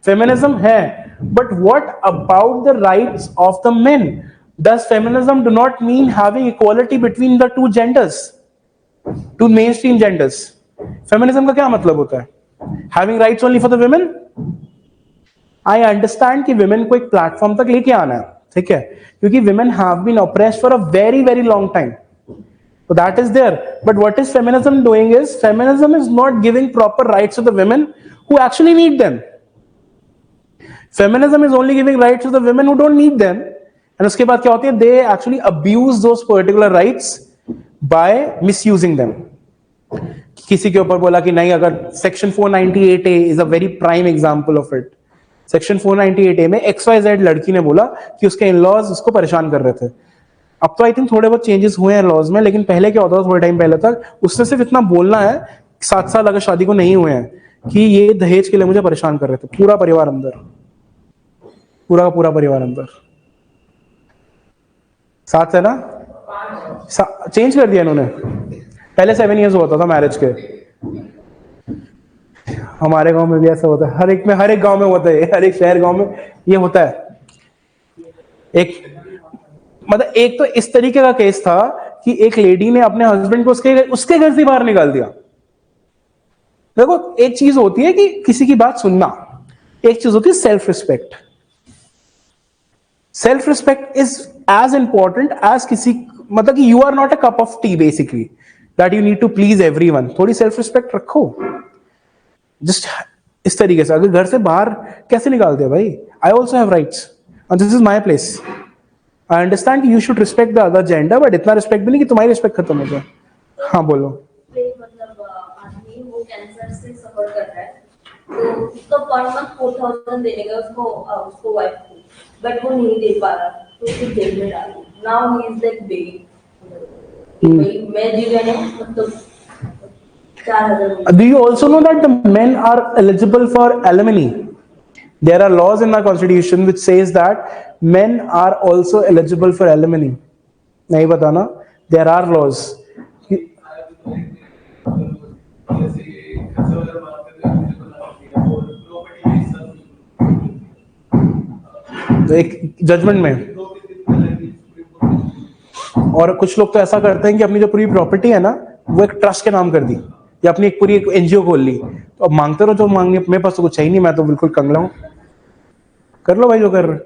फेमिनिज्म है, but what about the rights of the main? Does feminism do not mean having equality between the two genders, two mainstream genders? Feminism का क्या मतलब होता है? Having rights only for the women? I understand कि women को एक प्लेटफॉर्म तक लेके आना है, ठीक है, क्योंकि women have been oppressed for a very very long time. So that is there. But what is feminism doing is, feminism is not giving proper rights to the women who actually need them. Feminism is only giving rights to the women who don't need them. And उसके बाद क्या होती है? They actually abuse those particular rights by misusing them. किसी के ऊपर बोला कि नहीं, अगर section 498A is a very prime example of it. Section 498A में XYZ लड़की ने बोला कि उसके इन-लॉज उसको परेशान कर रहे थे। अब तो आई थिंक थोड़े बहुत चेंजेस हुए हैं लॉज में, लेकिन पहले क्या होता था, थोड़े टाइम पहले तक उसने सिर्फ इतना बोलना है, 7 साल अगर शादी को नहीं हुए हैं, कि ये दहेज के लिए मुझे परेशान कर रहे थे। पूरा परिवार अंदर, पूरा का पूरा परिवार अंदर। साथ है ना, चेंज कर दिया इन्होंने। पहले 7 इयर्स होता था मैरिज के। हमारे गांव में भी ऐसा होता है, हर एक गांव में होता है, हर एक शहर गांव में ये होता है। एक मतलब एक तो इस तरीके का केस था कि एक लेडी ने अपने हस्बैंड को उसके घर से बाहर निकाल दिया। देखो, एक चीज होती है कि किसी की बात सुनना, एक चीज होती है self respect. Self respect is as important as किसी, मतलब कि you are not a cup of tea basically that you need to please everyone. थोड़ी सेल्फ रिस्पेक्ट रखो। जस्ट इस तरीके से अगर घर से बाहर कैसे निकाल दिया भाई? I also have rights and this is my place. I understand कि you should respect the other gender, but इतना रिस्पेक्ट भी नहीं कि तुम्हारी रिस्पेक्ट खत्म हो जाए। हाँ बोलो। मतलब आदमी वो कैंसर से सफर कर रहा है, तो उसको पर मंथ 4000 देने का उसको वाइफ को, बट वो नहीं दे पा रहा, तो उसको जेल में डाल दिया। Now he is like begging, मैं जीवन है मतलब 4000। Do you also know that the men are eligible for alimony? There are laws in our constitution which says that men are also eligible for alimony. नहीं पता ना? There are laws. एक जजमेंट में, और कुछ लोग तो ऐसा करते हैं कि अपनी जो पूरी प्रॉपर्टी है ना, वो एक ट्रस्ट के नाम कर दी, या अपनी एक पूरी एक NGO खोल ली। तो अब मांगते रहो जो मांगे, मेरे पास तो कुछ है ही नहीं, मैं तो बिल्कुल कंगला हूं। कर लो भाई जो कर रहे।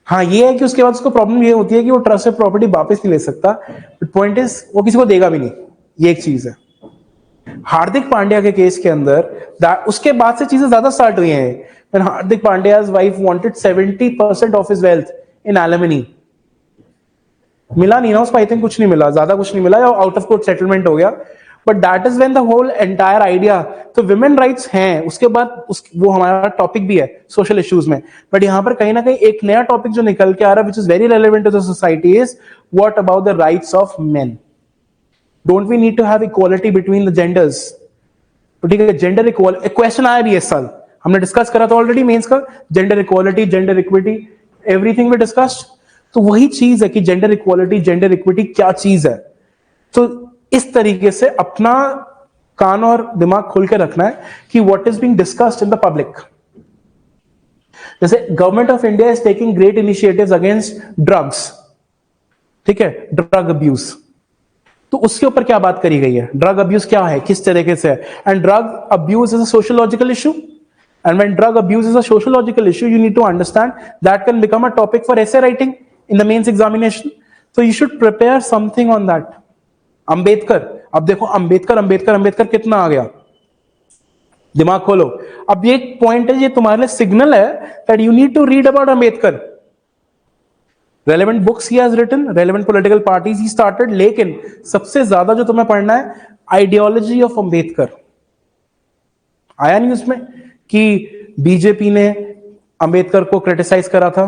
हाँ, ये है कि उसके बाद उसको प्रॉब्लम ये होती है कि वो ट्रस्ट से प्रॉपर्टी वापस नहीं ले सकता, बट पॉइंट इज वो किसी को देगा भी नहीं। ये एक चीज है। हार्दिक पांड्या के केस के अंदर उसके बाद से चीजें ज्यादा स्टार्ट हुई हैं। When Hardik Pandya's wife wanted 70% of his wealth in alimony, मिला नहीं ना उसको, आई थिंक कुछ नहीं मिला, ज्यादा कुछ नहीं मिला, या आउट ऑफ कोर्ट सेटलमेंट हो गया। But that is when the whole entire idea, तो विमेन राइट्स हैं। उसके बाद वो हमारा टॉपिक भी है सोशल इश्यूज में, बट यहां पर कहीं ना कहीं एक नया टॉपिक जो निकल के आ रहा है, which is very relevant to the society, is what about the rights of men? Don't we need to have equality between the genders? तो ठीक है, जेंडर इक्वालिटी क्वेश्चन आया भी इस साल, हमने डिस्कस करा था ऑलरेडी मेंस का, gender equality, gender equity, everything we discussed. तो वही चीज है कि जेंडर इक्वालिटी, जेंडर इक्विटी क्या चीज है। तो इस तरीके से अपना कान और दिमाग खोल के रखना है कि what is being discussed in the public. जैसे government of India is taking great initiatives against drugs, ठीक है, ड्रग अब्यूज। तो उसके ऊपर क्या बात करी गई है? ड्रग अब्यूज क्या है, किस तरीके से है? And drug abuse is a sociological issue, and when drug abuse is a sociological issue, you need to understand that can become a topic for essay writing in the mains examination. So you should prepare something on that. Ambedkar, अब देखो अंबेडकर अंबेडकर अंबेडकर कितना आ गया, दिमाग खोलो। अब ये एक पॉइंट है, ये तुम्हारे लिए सिग्नल है that you need to read about Ambedkar, relevant books he has written, relevant political parties he started, लेकिन सबसे ज्यादा जो तुम्हें पढ़ना है आइडियोलॉजी ऑफ अंबेडकर। आया न्यूज में कि बीजेपी ने अंबेडकर को क्रिटिसाइज करा था,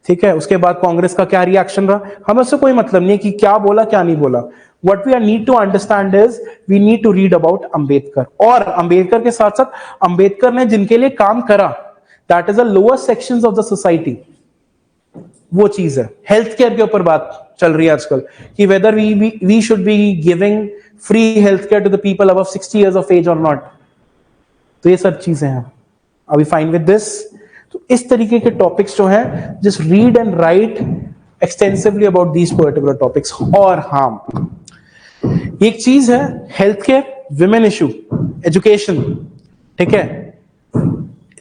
ठीक है, उसके बाद कांग्रेस का क्या रिएक्शन रहा, हमें उससे कोई मतलब नहीं कि क्या बोला क्या नहीं बोला। What we are need to understand is we need to read about Ambedkar, और अंबेडकर के साथ साथ अंबेडकर ने जिनके लिए काम करा, that is a lower sections of the society, वो चीज है। हेल्थ केयर के ऊपर बात चल रही है आजकल कि whether we should be giving free health care to the people above 60 years of age और नॉट। तो ये सब चीजें हैं। Are we fine with this? तो इस तरीके के टॉपिक्स जो हैं, just read and write extensively about these particular topics. और हाँ, एक चीज है health care, women issue, education, ठीक है,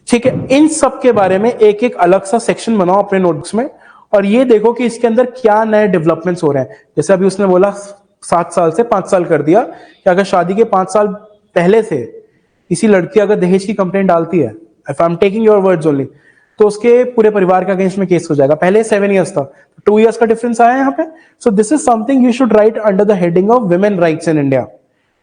ठीक है, इन सब के बारे में एक एक अलग सा सेक्शन बनाओ अपने नोटबुक्स में, और ये देखो कि इसके अंदर क्या नए डेवलपमेंट्स हो रहे हैं। जैसे अभी उसने बोला 7 साल से 5 साल कर दिया, कि अगर शादी के 5 साल पहले से किसी लड़की अगर दहेज की कंप्लेंट डालती है, if I am taking your words only, तो उसके पूरे परिवार के अगेंस्ट में केस हो जाएगा। पहले 7 इयर्स था, 2 इयर्स का डिफरेंस आया यहाँ पे। सो this is something you should write under the heading of women rights in India,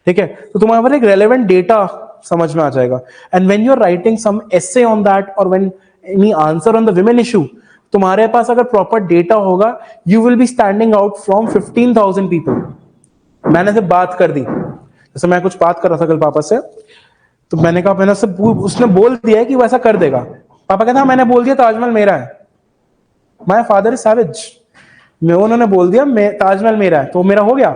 ठीक है। तो तुम्हारे पास एक रेलेवेंट डेटा समझ में आ जाएगा, and when you are writing some essay on that और when any answer on the women issue, तुम्हारे पास अगर प्रॉपर डेटा होगा, you will be standing out from 15,000 people. मैंने से बात कर दी, जैसे मैं कुछ बात कर रहा था कल पापा से, तो मैंने कहा, मैंने उसने बोल दिया है कि वो ऐसा कर देगा। पापा कहता मैंने बोल दिया ताजमहल मेरा है। माय फादर इज सैवेज, उन्होंने बोल दिया ताजमहल मेरा है, तो मेरा हो गया।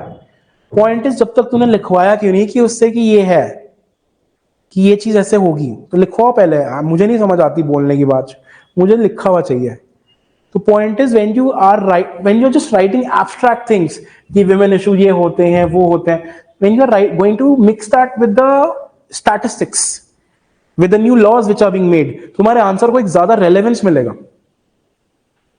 पॉइंट इज, जब तक तूने लिखवाया क्यों नहीं कि उससे कि ये है, कि ये चीज ऐसे होगी, तो लिखवाओ पहले। मुझे नहीं समझ आती बोलने की बात, मुझे लिखा हुआ चाहिए। तो point is when you are just writing abstract things कि विमेन इशू ये होते हैं वो होते हैं, when you are going to mix that with the statistics, with the new laws which are being made, तुम्हारे आंसर को एक ज्यादा रेलेवेंस मिलेगा,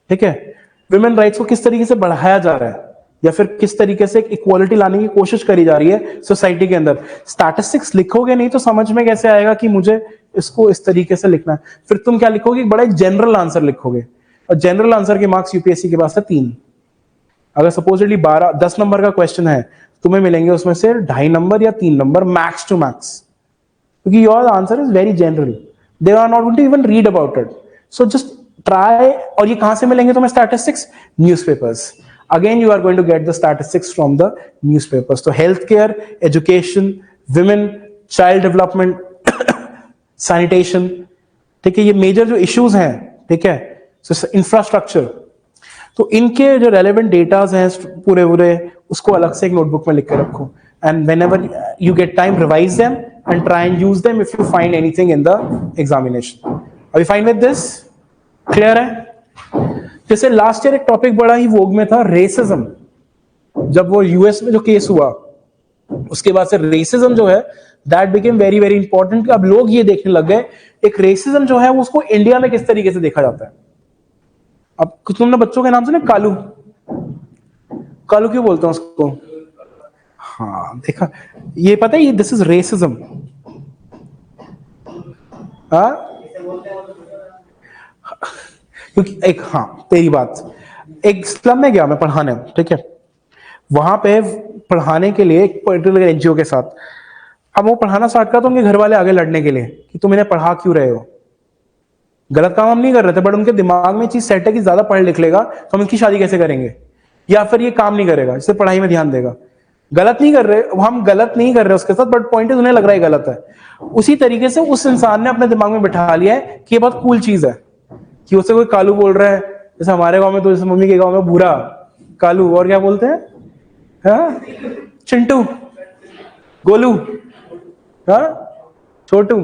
ठीक है। विमेन राइट्स को किस तरीके से बढ़ाया जा रहा है, या फिर किस तरीके से इक्वालिटी लाने की कोशिश करी जा रही है सोसाइटी के अंदर। स्टैटिस्टिक्स लिखोगे नहीं तो समझ में कैसे आएगा कि मुझे इसको इस तरीके से लिखना है। फिर तुम क्या लिखोगे, बड़ा एक जनरल आंसर लिखोगे, और जनरल आंसर के मार्क्स यूपीएससी के पास है 3। अगर सपोजली 10 नंबर का क्वेश्चन है, तुम्हें मिलेंगे उसमें से 2.5 नंबर या 3 नंबर मैक्स टू मैक्स, क्योंकि your answer is very general, they are not going to even read about it. So just try. और ये कहां से मिलेंगे तुम्हें statistics? Newspapers. Again, you are going to get the statistics from the newspapers. So healthcare, education, women, child development, sanitation, ठीक है, ये मेजर जो इश्यूज हैं, ठीक है। So इंफ्रास्ट्रक्चर, तो इनके जो रेलेवेंट डेटाज हैं पूरे पूरे, उसको अलग से एक नोटबुक में लिख के रखो, and whenever you get time, revise them and try and use them if you find anything in the examination. Are you fine with this? Clear है? जैसे लास्ट ईयर एक टॉपिक बड़ा ही वोग में था, रेसिज्म। जब वो यूएस में जो केस हुआ, उसके बाद से रेसिज्म जो है that became very very important. अब लोग ये देखने लग गए एक रेसिज्म जो है उसको इंडिया में किस तरीके से देखा जाता है। अब तुमने बच्चों के नाम सुने, कालू, कालू क्यों बोलते हैं उसको? हाँ देखा, ये पता है, दिस इज रेसिज्म। हाँ, क्योंकि एक, हाँ तेरी बात, एक स्लम में गया मैं पढ़ाने, ठीक है, वहां पे पढ़ाने के लिए एक पर्टिकुलर एनजीओ के साथ, अब वो पढ़ाना स्टार्ट करा तो उनके घर वाले आगे लड़ने के लिए कि तुम इन्हें पढ़ा क्यों रहे हो। गलत काम हम नहीं कर रहे थे, बट उनके दिमाग में चीज सेट है कि ज्यादा पढ़ लिख लेगा तो हम इसकी शादी कैसे करेंगे, या फिर ये काम नहीं करेगा, इससे पढ़ाई में ध्यान देगा। गलत नहीं कर रहे, हम गलत नहीं कर रहे उसके साथ, बट पॉइंट इज उन्हें लग रहा है गलत है। उसी तरीके से उस इंसान ने अपने दिमाग में बिठा लिया है कि ये बहुत कूल चीज है कि उससे कोई कालू बोल रहा है। जैसे हमारे गांव में तो, जैसे मम्मी के गांव में बूढ़ा कालू, और क्या बोलते हैं, हाँ चिंटू, गोलू, हाँ छोटू,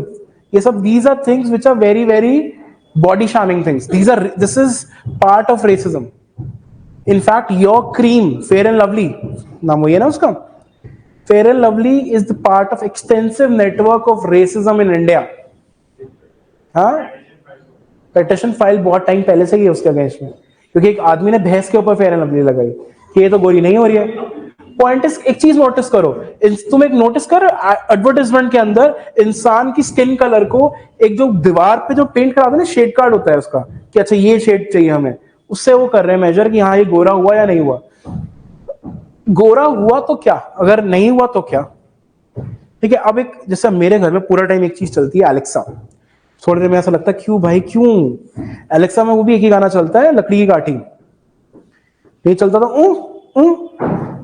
ये सब these are things which are very very body shaming things. This is part of racism. In fact your cream fair and lovely, नाम वही है ना उसका, fair and lovely is the part of extensive network of racism in India. हाँ, पेटिशन फाइल बहुत टाइम पहले से ही है उसके अगेंस्ट में, क्योंकि एक आदमी ने भैंस के ऊपर फेयर एंड लवली लगाई कि ये तो गोरी नहीं हो रही है। पॉइंट इज, एक चीज नोटिस करो, तुम एक नोटिस कर एडवर्टाइजमेंट के अंदर इंसान की स्किन कलर को एक जो दीवार पे जो पेंट कराते हैं ना, शेड कार्ड होता है उसका, कि अच्छा ये शेड चाहिए हमें, उससे वो कर रहे हैं मेजर कि हाँ ये गोरा हुआ या नहीं हुआ। गोरा हुआ तो क्या, अगर नहीं हुआ तो क्या। ठीक है, अब एक जैसे मेरे घर में पूरा टाइम एक चीज चलती है, एलेक्सा। थोड़ी देर में ऐसा लगता है क्यों भाई क्यों, एलेक्सा में वो भी एक ही गाना चलता है, लकड़ी की काठी, नहीं चलता तो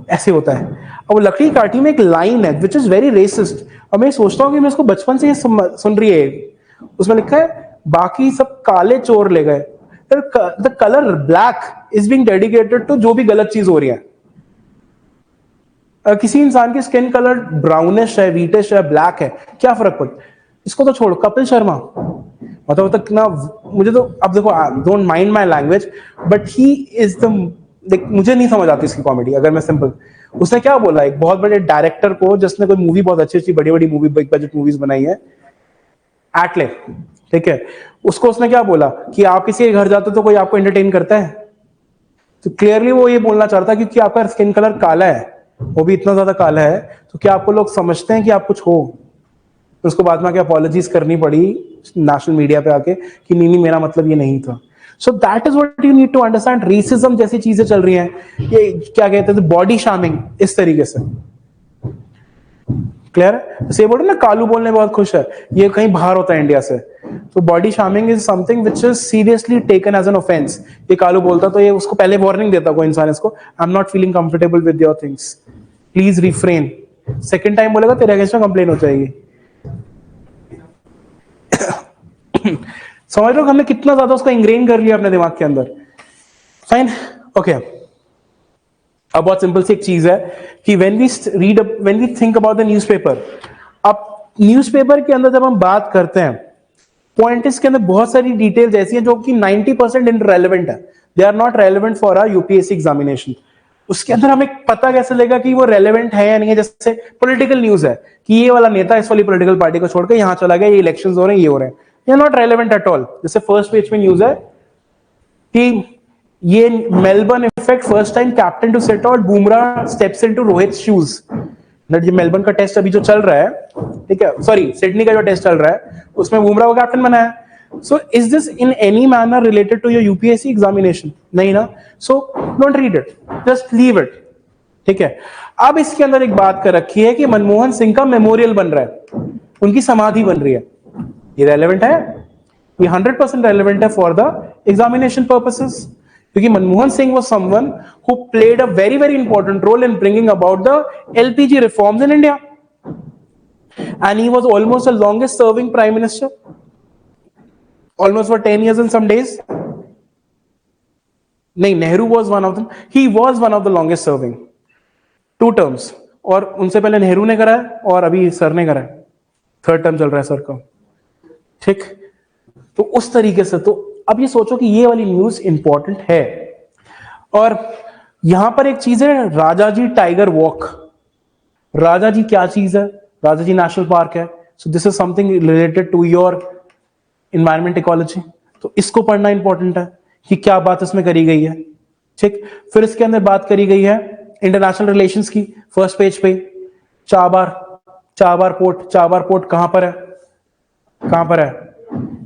ऐसे होता है। अब वो लकड़ी की काठी में एक लाइन है विच इज वेरी रेसिस्ट, और मैं सोचता हूँ कि मैं इसको बचपन से ही सुन रही है। उसमें लिखा है बाकी सब काले चोर ले गए, the colour black is being dedicated to जो भी गलत चीज हो रही है। किसी इंसान की स्किन कलर ब्राउनिश है, व्हीटिश है, ब्लैक है, क्या फर्क पड़ता है। इसको तो छोड़, कपिल शर्मा मतलब तक ना, मुझे तो अब देखो, don't mind my language, but he is the, मुझे नहीं समझ आती इसकी कॉमेडी। अगर मैं सिंपल, उसने क्या बोला एक बहुत बड़े डायरेक्टर को जिसने कोई मूवी बहुत अच्छी अच्छी बड़ी बड़ी मूवी, बिग बजट मूवीज बनाई है, एटले, ठीक है, उसको उसने क्या बोला कि आप किसी के घर जाते हो तो कोई आपको एंटरटेन करता है। तो क्लियरली वो ये बोलना चाहता है क्योंकि आपका स्किन कलर काला है, वो भी इतना ज्यादा काला है, तो क्या आपको लोग समझते हैं कि आप कुछ हो। तो उसको बाद में आके अपॉलॉजीज करनी पड़ी नेशनल मीडिया पे आके कि नहीं मेरा मतलब ये नहीं था। So that is what you need to understand. Racism जैसी चीजें चल रही हैं, ये क्या कहते हैं, बॉडी शामिंग, इस तरीके से। क्लियर है, से बोल रहे ना कालू बोलने बहुत खुश है, ये कहीं बाहर होता है इंडिया से। तो body shaming is something which is seriously taken as an offence. ये कालू बोलता तो ये उसको पहले वार्निंग देता कोई इंसान इसको, I am not feeling comfortable with your things, please refrain. Second time बोलेगा तेरे अगेंस्ट में कंप्लेन हो जाएगी। समझ लो हमने कितना ज्यादा उसको इंग्रेन कर लिया अपने दिमाग के अंदर। Fine, okay. अब बहुत सिंपल सी एक चीज है कि when we think about the newspaper, अब न्यूज़पेपर के अंदर जब हम बात करते हैं, पॉइंट इसके अंदर बहुत सारी डिटेल्स ऐसी हैं जो कि 90% इनरेलेवेंट है, they are not relevant for our UPSC examination. उसके अंदर हमें पता कैसे लगेगा कि वो रेलेवेंट है या नहीं है। जैसे पॉलिटिकल न्यूज है कि ये वाला नेता इस वाली पॉलिटिकल पार्टी को छोड़कर यहां चला गया, ये इलेक्शंस हो रहे हैं, ये हो रहे हैं, ये नॉट रेलेवेंट एट ऑल। जैसे फर्स्ट पेज में न्यूज है कि ये Melbourne effect, first time captain to set out, Bumrah steps into Rohit shoes. ये मेलबर्न का टेस्ट अभी जो चल रहा है, ठीक है, सॉरी सिडनी का जो टेस्ट चल रहा है, उसमें बुमराह को कैप्टन बनाया। So is this in any manner related to your UPSC examination? नहीं ना। So don't read it, just leave it. ठीक है, अब इसके अंदर एक बात कर रखी है कि मनमोहन सिंह का मेमोरियल बन रहा है, उनकी समाधि बन रही है। ये रेलेवेंट है, ये 100% रेलेवेंट है फॉर द एग्जामिनेशन पर्पसेस, क्योंकि Manmohan Singh was someone who played a very very important role in bringing about the LPG reforms in India, and he was almost the longest serving prime minister, almost for 10 years and some days. नहीं, Nehru was one of them, he was one of the longest serving, 2 terms, और उनसे पहले नेहरू ने करा है और अभी सर ने करा है, 3rd टर्म चल रहा है सर का। ठीक, तो उस तरीके से, तो अब ये सोचो कि ये वाली न्यूज इंपॉर्टेंट है। और यहां पर एक चीज है, राजाजी टाइगर वॉक। राजाजी क्या चीज है? राजाजी नेशनल पार्क है। So this is something related to your environment ecology, तो इसको पढ़ना इंपॉर्टेंट है कि क्या बात इसमें करी गई है। ठीक, फिर इसके अंदर बात करी गई है इंटरनेशनल रिलेशंस की, फर्स्ट पेज पे चाबार पोर्ट कहां पर है? कहां पर है?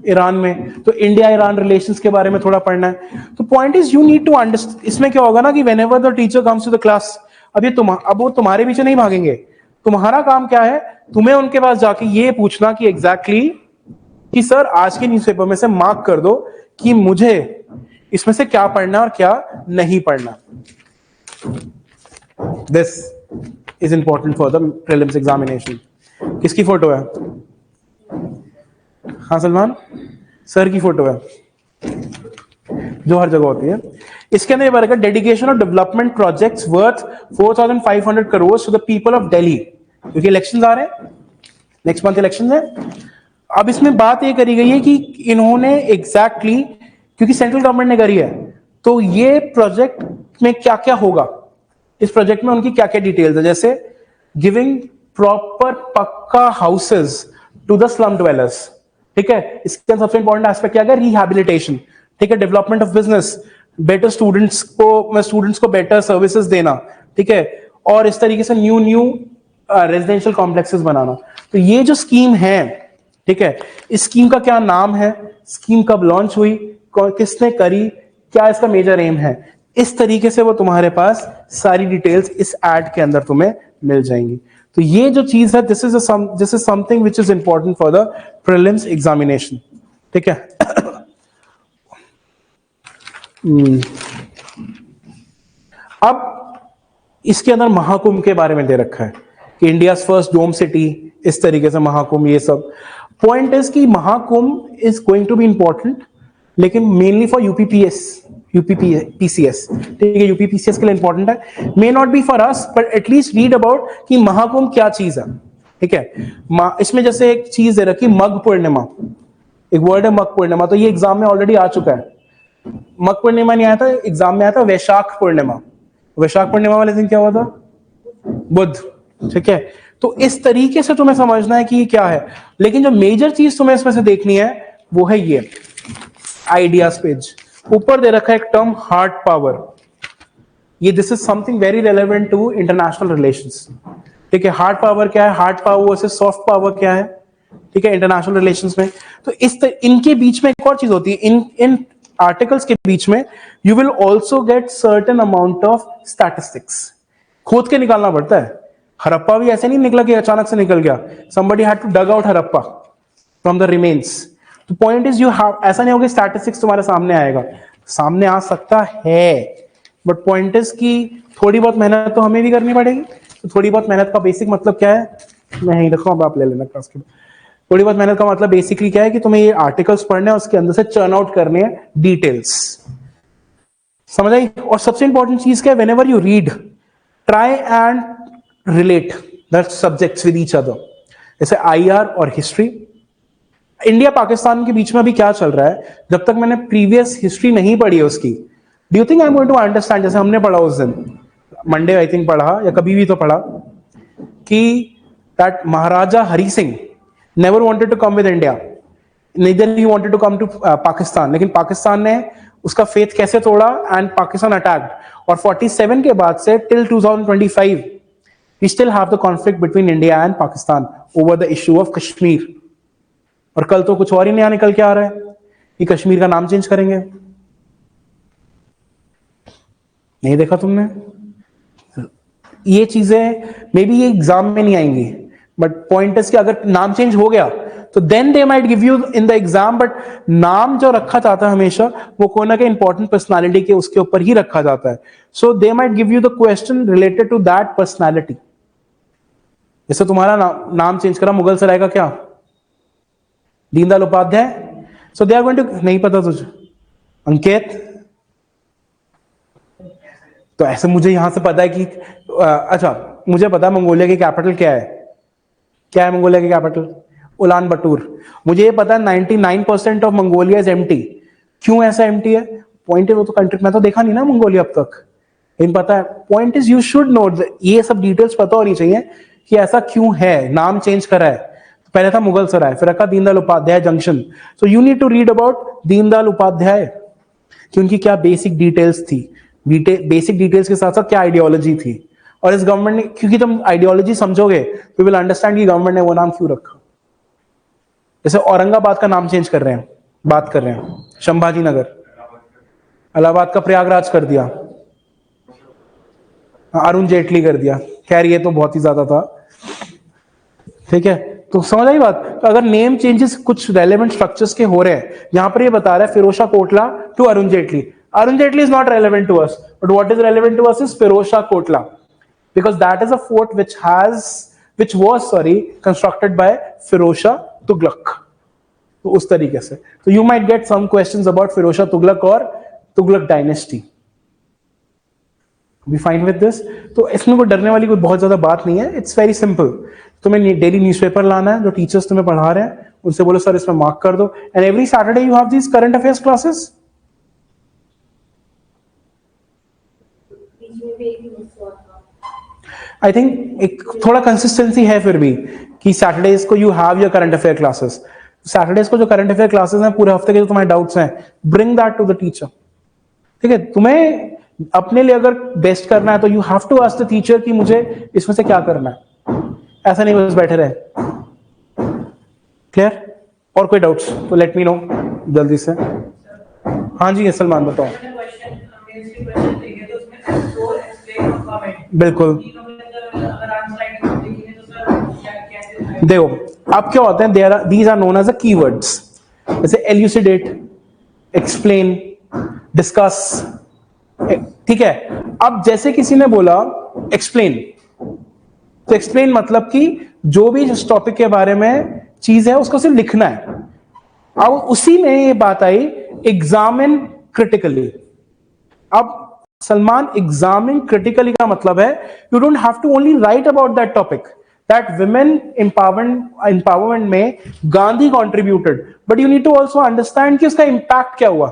ईरान में। तो इंडिया ईरान रिलेशंस के बारे में थोड़ा पढ़ना है। तो point is you need to understand. इसमें क्या होगा ना कि whenever the teacher comes to the class, अब वो तुम्हारे पीछे नहीं भागेंगे। तुम्हारा काम क्या है? तुम्हें उनके पास जाके ये पूछना कि एग्जैक्टली कि सर आज के न्यूज़पेपर में से मार्क कर दो कि मुझे इसमें से क्या पढ़ना और क्या नहीं पढ़ना। This is important for the prelims examination. किसकी फोटो है? हाँ सलमान सर की फोटो है जो हर जगह होती है। इसके अंदर work dedication of development projects worth 4,500 crore to the people of Delhi, क्योंकि इलेक्शंस आ रहे हैं, नेक्स्ट मंथ इलेक्शंस है। अब इसमें बात ये करी गई है कि इन्होंने एग्जैक्टली क्योंकि सेंट्रल गवर्नमेंट ने करी है, तो ये प्रोजेक्ट में क्या क्या होगा, इस प्रोजेक्ट में उनकी क्या क्या डिटेल्स है। जैसे giving proper pucca houses to the slum dwellers. ठीक है, इसके सबसे इंपॉर्टेंट एस्पेक्ट क्या है? रिहैबिलिटेशन। ठीक है, development of business, better students को बेटर सर्विसेज देना। ठीक है, और इस तरीके से न्यू रेजिडेंशियल कॉम्प्लेक्सेस बनाना। तो ये जो स्कीम है, ठीक है, इस स्कीम का क्या नाम है, स्कीम कब लॉन्च हुई, किसने करी, क्या इसका मेजर एम है, इस तरीके से वो तुम्हारे पास सारी डिटेल्स इस एड के अंदर तुम्हें मिल जाएंगी। तो ये जो चीज है, this is something which is important for the prelims examination, ठीक है। अब इसके अंदर महाकुंभ के बारे में दे रखा है कि इंडिया फर्स्ट डोम सिटी, इस तरीके से महाकुंभ, ये सब पॉइंट इज कि Mahakumbh is going to be important, लेकिन मेनली फॉर यूपीपीसीएस, ठीक है, यूपीपीसीएस के लिए इंपॉर्टेंट है, may not be for us, but at least read about कि महाकुंभ क्या चीज है, ठीक है। इसमें जैसे एक चीज दे रखी मग पूर्णिमा, एक वर्ड है मग पूर्णिमा, तो ये एग्जाम में ऑलरेडी आ चुका है। मग पूर्णिमा नहीं आया था एग्जाम में, आया था वैशाख पूर्णिमा। वैशाख पूर्णिमा वाले दिन क्या हुआ था, बुध, ठीक है। तो इस तरीके से तुम्हें समझना है कि ये क्या है, लेकिन जो मेजर चीज तुम्हें इसमें से देखनी है वो है ये आइडियाज पेज। ऊपर दे रखा है एक टर्म हार्ड पावर, ये this is something very relevant to international relations, ठीक है। हार्ड पावर क्या है, hard power versus soft power क्या है, ठीक है, इंटरनेशनल रिलेशंस में। तो इनके बीच में एक और चीज होती है, इन आर्टिकल्स के बीच में you will also get certain amount of statistics, खोद के निकालना पड़ता है। हड़प्पा भी ऐसे नहीं निकला कि अचानक से निकल गया, somebody had to dug out Harappa from the remains. तो पॉइंट इज यू हैव, ऐसा नहीं होगा स्टैटिस्टिक्स तुम्हारे सामने आएगा, सामने आ सकता है, बट पॉइंट इज कि थोड़ी बहुत मेहनत तो हमें भी करनी पड़ेगी। तो थोड़ी बहुत मेहनत का बेसिक मतलब क्या है, मैं यही रखूँ, अब आप ले लेना क्लास के बाद। थोड़ी बहुत मेहनत का मतलब बेसिकली क्या है कि तुम्हें ये आर्टिकल्स पढ़ने हैं, उसके अंदर से चर्न आउट करने हैं डिटेल्स, समझ आई। और सबसे इंपॉर्टेंट चीज क्या है, whenever you read, try and relate the subjects with each other. जैसे आईआर और हिस्ट्री, इंडिया पाकिस्तान के बीच में अभी क्या चल रहा है, जब तक मैंने प्रीवियस हिस्ट्री नहीं पढ़ी है उसकी, do you think I am going to understand. जैसे हमने पढ़ा उस दिन, मंडे आई थिंक पढ़ा, या कभी भी तो पढ़ा, कि that Maharaja Hari Singh never wanted to come with India, neither he wanted to come to Pakistan, लेकिन पाकिस्तान ने उसका फेथ कैसे तोड़ा, एंड पाकिस्तान अटैक्ड, और 47 के बाद से till 2025 we still have the conflict between India and Pakistan over the issue of Kashmir। और कल तो कुछ और ही नया निकल के आ रहा है कि कश्मीर का नाम चेंज करेंगे, नहीं देखा तुमने? ये चीजें मे बी ये एग्जाम में नहीं आएंगी, बट पॉइंट इज कि अगर नाम चेंज हो गया तो then they might give you in the exam, but नाम जो रखा जाता है हमेशा वो कोई ना कोई इंपॉर्टेंट पर्सनालिटी के उसके ऊपर ही रखा जाता है। So they might give you the question related to that personality. जैसे तुम्हारा नाम चेंज करा, मुगल सराय का क्या, Deendayal Upadhyaya, so they are going to, नहीं पता तुझे, अंकित, तो ऐसे मुझे यहां से पता है कि अच्छा मुझे पता है मंगोलिया की कैपिटल क्या है, क्या है मंगोलिया की कैपिटल, उलान बटूर। मुझे ये पता है 99% ऑफ मंगोलिया इज एम्प्टी। क्यों ऐसा एम्प्टी है, पॉइंट है वो तो कंट्री, मैं तो देखा नहीं ना मंगोलिया अब तक, लेकिन पता है। Point is you should know, ये सब डिटेल्स पता होनी चाहिए कि ऐसा क्यों है, नाम चेंज करा है। तो पहले था मुगल सराय, फिर रखा Deendayal Upadhyay junction. So you need to read about Deendayal Upadhyay कि उनकी क्या बेसिक डिटेल्स थी, बेसिक डिटेल्स के साथ साथ क्या आइडियोलॉजी थी, और इस गवर्नमेंट ने, क्योंकि तुम आइडियोलॉजी समझोगे तो विल अंडरस्टैंड कि गवर्नमेंट ने वो नाम क्यों रखा। जैसे औरंगाबाद का नाम चेंज कर रहे हैं, बात कर रहे हैं, संभाजी नगर, इलाहाबाद का प्रयागराज कर दिया, अरुण जेटली कर दिया। खैर ये तो बहुत ही ज्यादा था, ठीक है। तो समझ आई बात। तो अगर नेम चेंजेस कुछ रेलेवेंट स्ट्रक्चर्स के हो रहे हैं, यहां पर ये बता रहा है Firoz Shah Kotla to Arun Jaitley. Arun Jaitley is not relevant to us, but what is relevant to us is Firoz Shah Kotla, because that is a fort which was constructed by Firoz Shah Tughlaq। तो उस तरीके से, तो you might get some questions about Firoz Shah Tughlaq और Tughlaq dynasty। We fine with this? तो इसमें कोई डरने वाली कोई बहुत ज्यादा बात नहीं है, it's very simple। तुम्हें डेली न्यूज़पेपर लाना है, जो टीचर्स तुम्हें पढ़ा रहे हैं उनसे बोलो सर इसमें मार्क कर दो, and every Saturday you have these current affairs classes. I think एक थोड़ा कंसिस्टेंसी है फिर भी कि सैटरडेज को you have your current affair classes. Saturdays को जो करंट अफेयर क्लासेस हैं, पूरे हफ्ते के जो तुम्हारे डाउट्स हैं, bring that to the teacher, ठीक है। तुम्हें अपने लिए अगर बेस्ट करना है तो you have to ask the teacher कि मुझे इसमें से क्या करना है, ऐसा नहीं बस बैठे रहे। क्लियर? और कोई डाउट्स तो लेट मी नो जल्दी से। हाँ जी सलमान बताओ। बिल्कुल देखो अब क्या होते हैं, these are known as a keywords, जैसे एल्यूसिडेट, एक्सप्लेन, डिस्कस, ठीक है। अब जैसे किसी ने बोला एक्सप्लेन, तो एक्सप्लेन मतलब कि जो भी इस टॉपिक के बारे में चीज है उसको सिर्फ लिखना है। अब उसी में ये बात आई एग्जामिन क्रिटिकली। अब सलमान एग्जामिन क्रिटिकली का मतलब है you don't have to only write about that topic, that women empowerment में Gandhi contributed, but you need to also understand कि उसका इंपैक्ट क्या हुआ,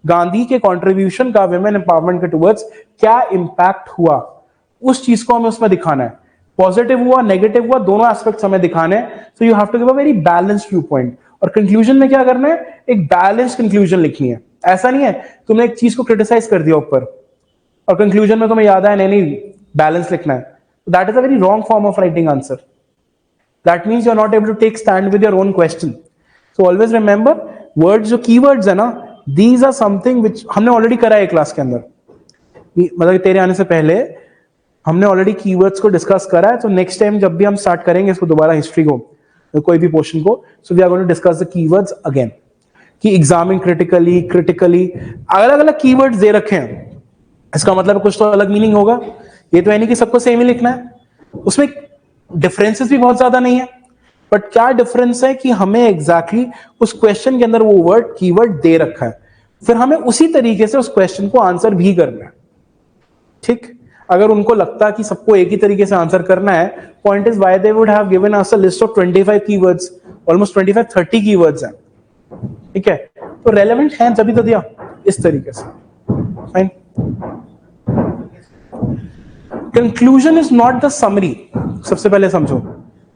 गांधी के कॉन्ट्रीब्यूशन का विमेन एम्पावरमेंट के टुवर्ड्स क्या इंपैक्ट हुआ, उस चीज को हमें उसमें दिखाना है। पॉजिटिव हुआ नेगेटिव हुआ दोनों एस्पेक्ट्स हमें दिखाने हैं। So you have to give a very balanced view point. और कंक्लूजन में क्या करना है, एक बैलेंस्ड कंक्लूजन लिखनी है। ऐसा नहीं है तुमने एक चीज को क्रिटिसाइज कर दिया ऊपर और कंक्लूजन में तुम्हें याद आया नहीं बैलेंस लिखना है, that is a very wrong form of writing answer. That means you are not able to take stand with your own question. So always remember words, जो कीवर्ड्स है ना, दीज आर समथिंग विच हमने ऑलरेडी करा है क्लास के अंदर, मतलब तेरे आने से पहले हमने ऑलरेडी कीवर्ड्स को डिस्कस करा है। तो नेक्स्ट टाइम जब भी हम स्टार्ट करेंगे इसको दोबारा हिस्ट्री को, कोई भी पोर्शन को, so we are going to discuss the keywords again, कि एग्जामिन क्रिटिकली, अलग अलग कीवर्ड्स दे रखे हैं, इसका मतलब कुछ तो अलग मीनिंग होगा। ये तो है नहीं कि सबको सेम ही लिखना है, उसमें डिफरेंसेस भी बहुत ज्यादा नहीं है, बट क्या डिफरेंस है कि हमें एग्जैक्टली उस क्वेश्चन के अंदर वो वर्ड कीवर्ड दे रखा है, फिर हमें उसी तरीके से उस क्वेश्चन को आंसर भी करना है। ठीक, अगर उनको लगता कि सबको एक ही तरीके से आंसर करना है, point is why they would have given us a list of 25 keywords, almost 25-30 keywords हैं। ठीक है, तो रेलेवेंट है तभी तो दिया इस तरीके से। Fine. Conclusion is not the summary, सबसे पहले समझो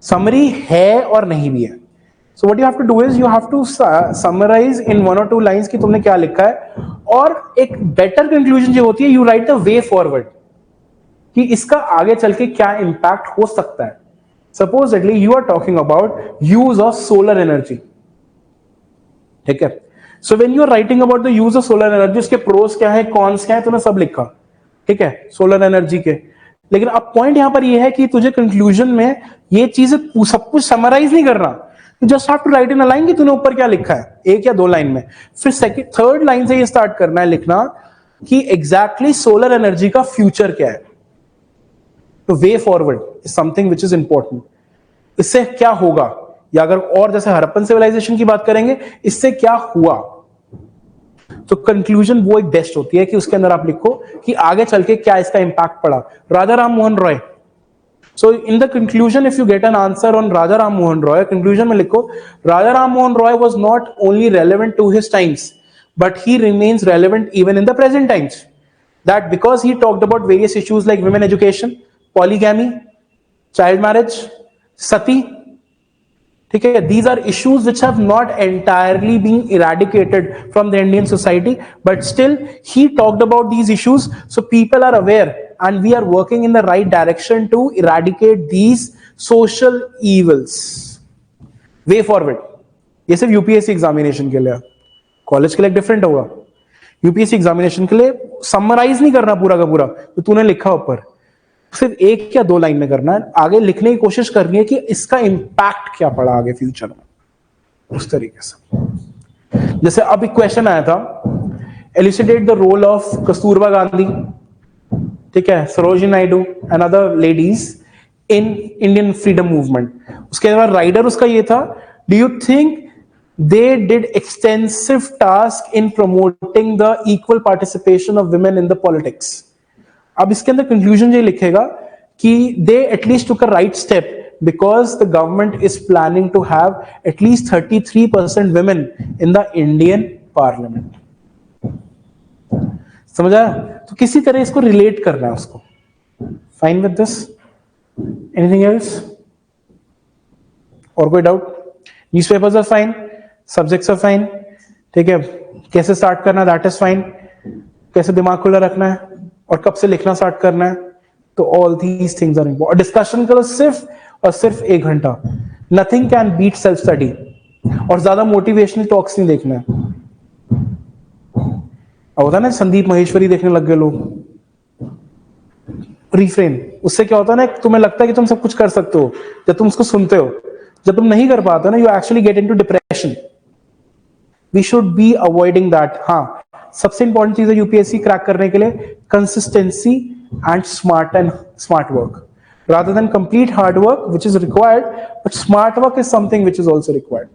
समरी है और नहीं भी है। So what you have to do is you have to summarise in 1 or 2 lines कि तुमने क्या लिखा है, और एक बेटर कंक्लूजन जो होती है you right the way forward, कि इसका आगे चल के क्या इंपैक्ट हो सकता है। Supposedly you are talking about use of solar energy, ठीक है। So when you are writing about the use of solar energy, उसके प्रोस क्या है, कॉन्स क्या है, तूने सब लिखा, ठीक है, सोलर एनर्जी के। लेकिन अब पॉइंट यहां पर यह है कि तुझे कंक्लूजन में ये चीजें सब कुछ समराइज नहीं करना, you just have to write in a line कि तूने ऊपर क्या लिखा है, 1 या 2 लाइन में। फिर सेकंड थर्ड लाइन से ये स्टार्ट करना है लिखना कि एग्जैक्टली सोलर एनर्जी का फ्यूचर क्या है। तो way forward is something which is important. इससे क्या होगा, या अगर और जैसे हड़प्पन सिविलाइजेशन की बात करेंगे, इससे क्या हुआ। तो कंक्लूजन वो एक बेस्ट होती है कि उसके अंदर आप लिखो कि आगे चल के क्या इसका इंपैक्ट पड़ा। Raja Ram Mohan Roy, so in the conclusion if you get an answer on Raja Ram Mohan Roy, conclusion में लिखो Raja Ram Mohan Roy was not only relevant to his times but he remains relevant even in the present times, that because he talked about various issues like women education, polygamy, child marriage, sati, ठीक है। These are issues which have not entirely been eradicated from the Indian society, but still he talked about these issues, so people are aware and we are working in the right direction to eradicate these social evils. Way forward. ये सिर्फ यूपीएससी एग्जामिनेशन के लिए, कॉलेज के लिए डिफरेंट होगा। यूपीएससी एग्जामिनेशन के लिए समराइज नहीं करना पूरा का पूरा तो तूने लिखा ऊपर, सिर्फ 1 या 2 लाइन में करना है, आगे लिखने की कोशिश करनी है कि इसका इंपैक्ट क्या पड़ा आगे फ्यूचर में, उस तरीके से। जैसे अब एक क्वेश्चन आया था, elucidate the role of Kasturba Gandhi, ठीक है, Sarojini Naidu and other ladies in Indian freedom movement. उसके बाद राइडर उसका ये था, do you think they did extensive task in promoting the equal participation of women in the politics. अब इसके अंदर कंक्लूजन ये लिखेगा कि they at least took a right step because the government is planning to have at least 33% women in the Indian parliament. समझ आया? तो किसी तरह इसको रिलेट करना है उसको। Fine with this? Anything else? और कोई doubt? Newspapers are fine, subjects are fine, ठीक है। कैसे स्टार्ट करना दैट इज फाइन, कैसे दिमाग खुला रखना है और कब से लिखना स्टार्ट करना है, तो all these things are important. Discussion करो सिर्फ और सिर्फ 1 घंटा, nothing can beat self study. और ज्यादा मोटिवेशनल टॉक्स नहीं देखना है। अब होता है ना संदीप महेश्वरी देखने लग गए लोग, रिफ्रेन। उससे क्या होता है ना, तुम्हें लगता है कि तुम सब कुछ कर सकते हो जब तुम उसको सुनते हो, जब तुम नहीं कर पाते हो ना, you actually get into depression. We should be avoiding that. हाँ, सबसे इंपॉर्टेंट चीज है यूपीएससी क्रैक करने के लिए consistency and smart work, rather than complete hard work which is required, but smart work is something which is also required.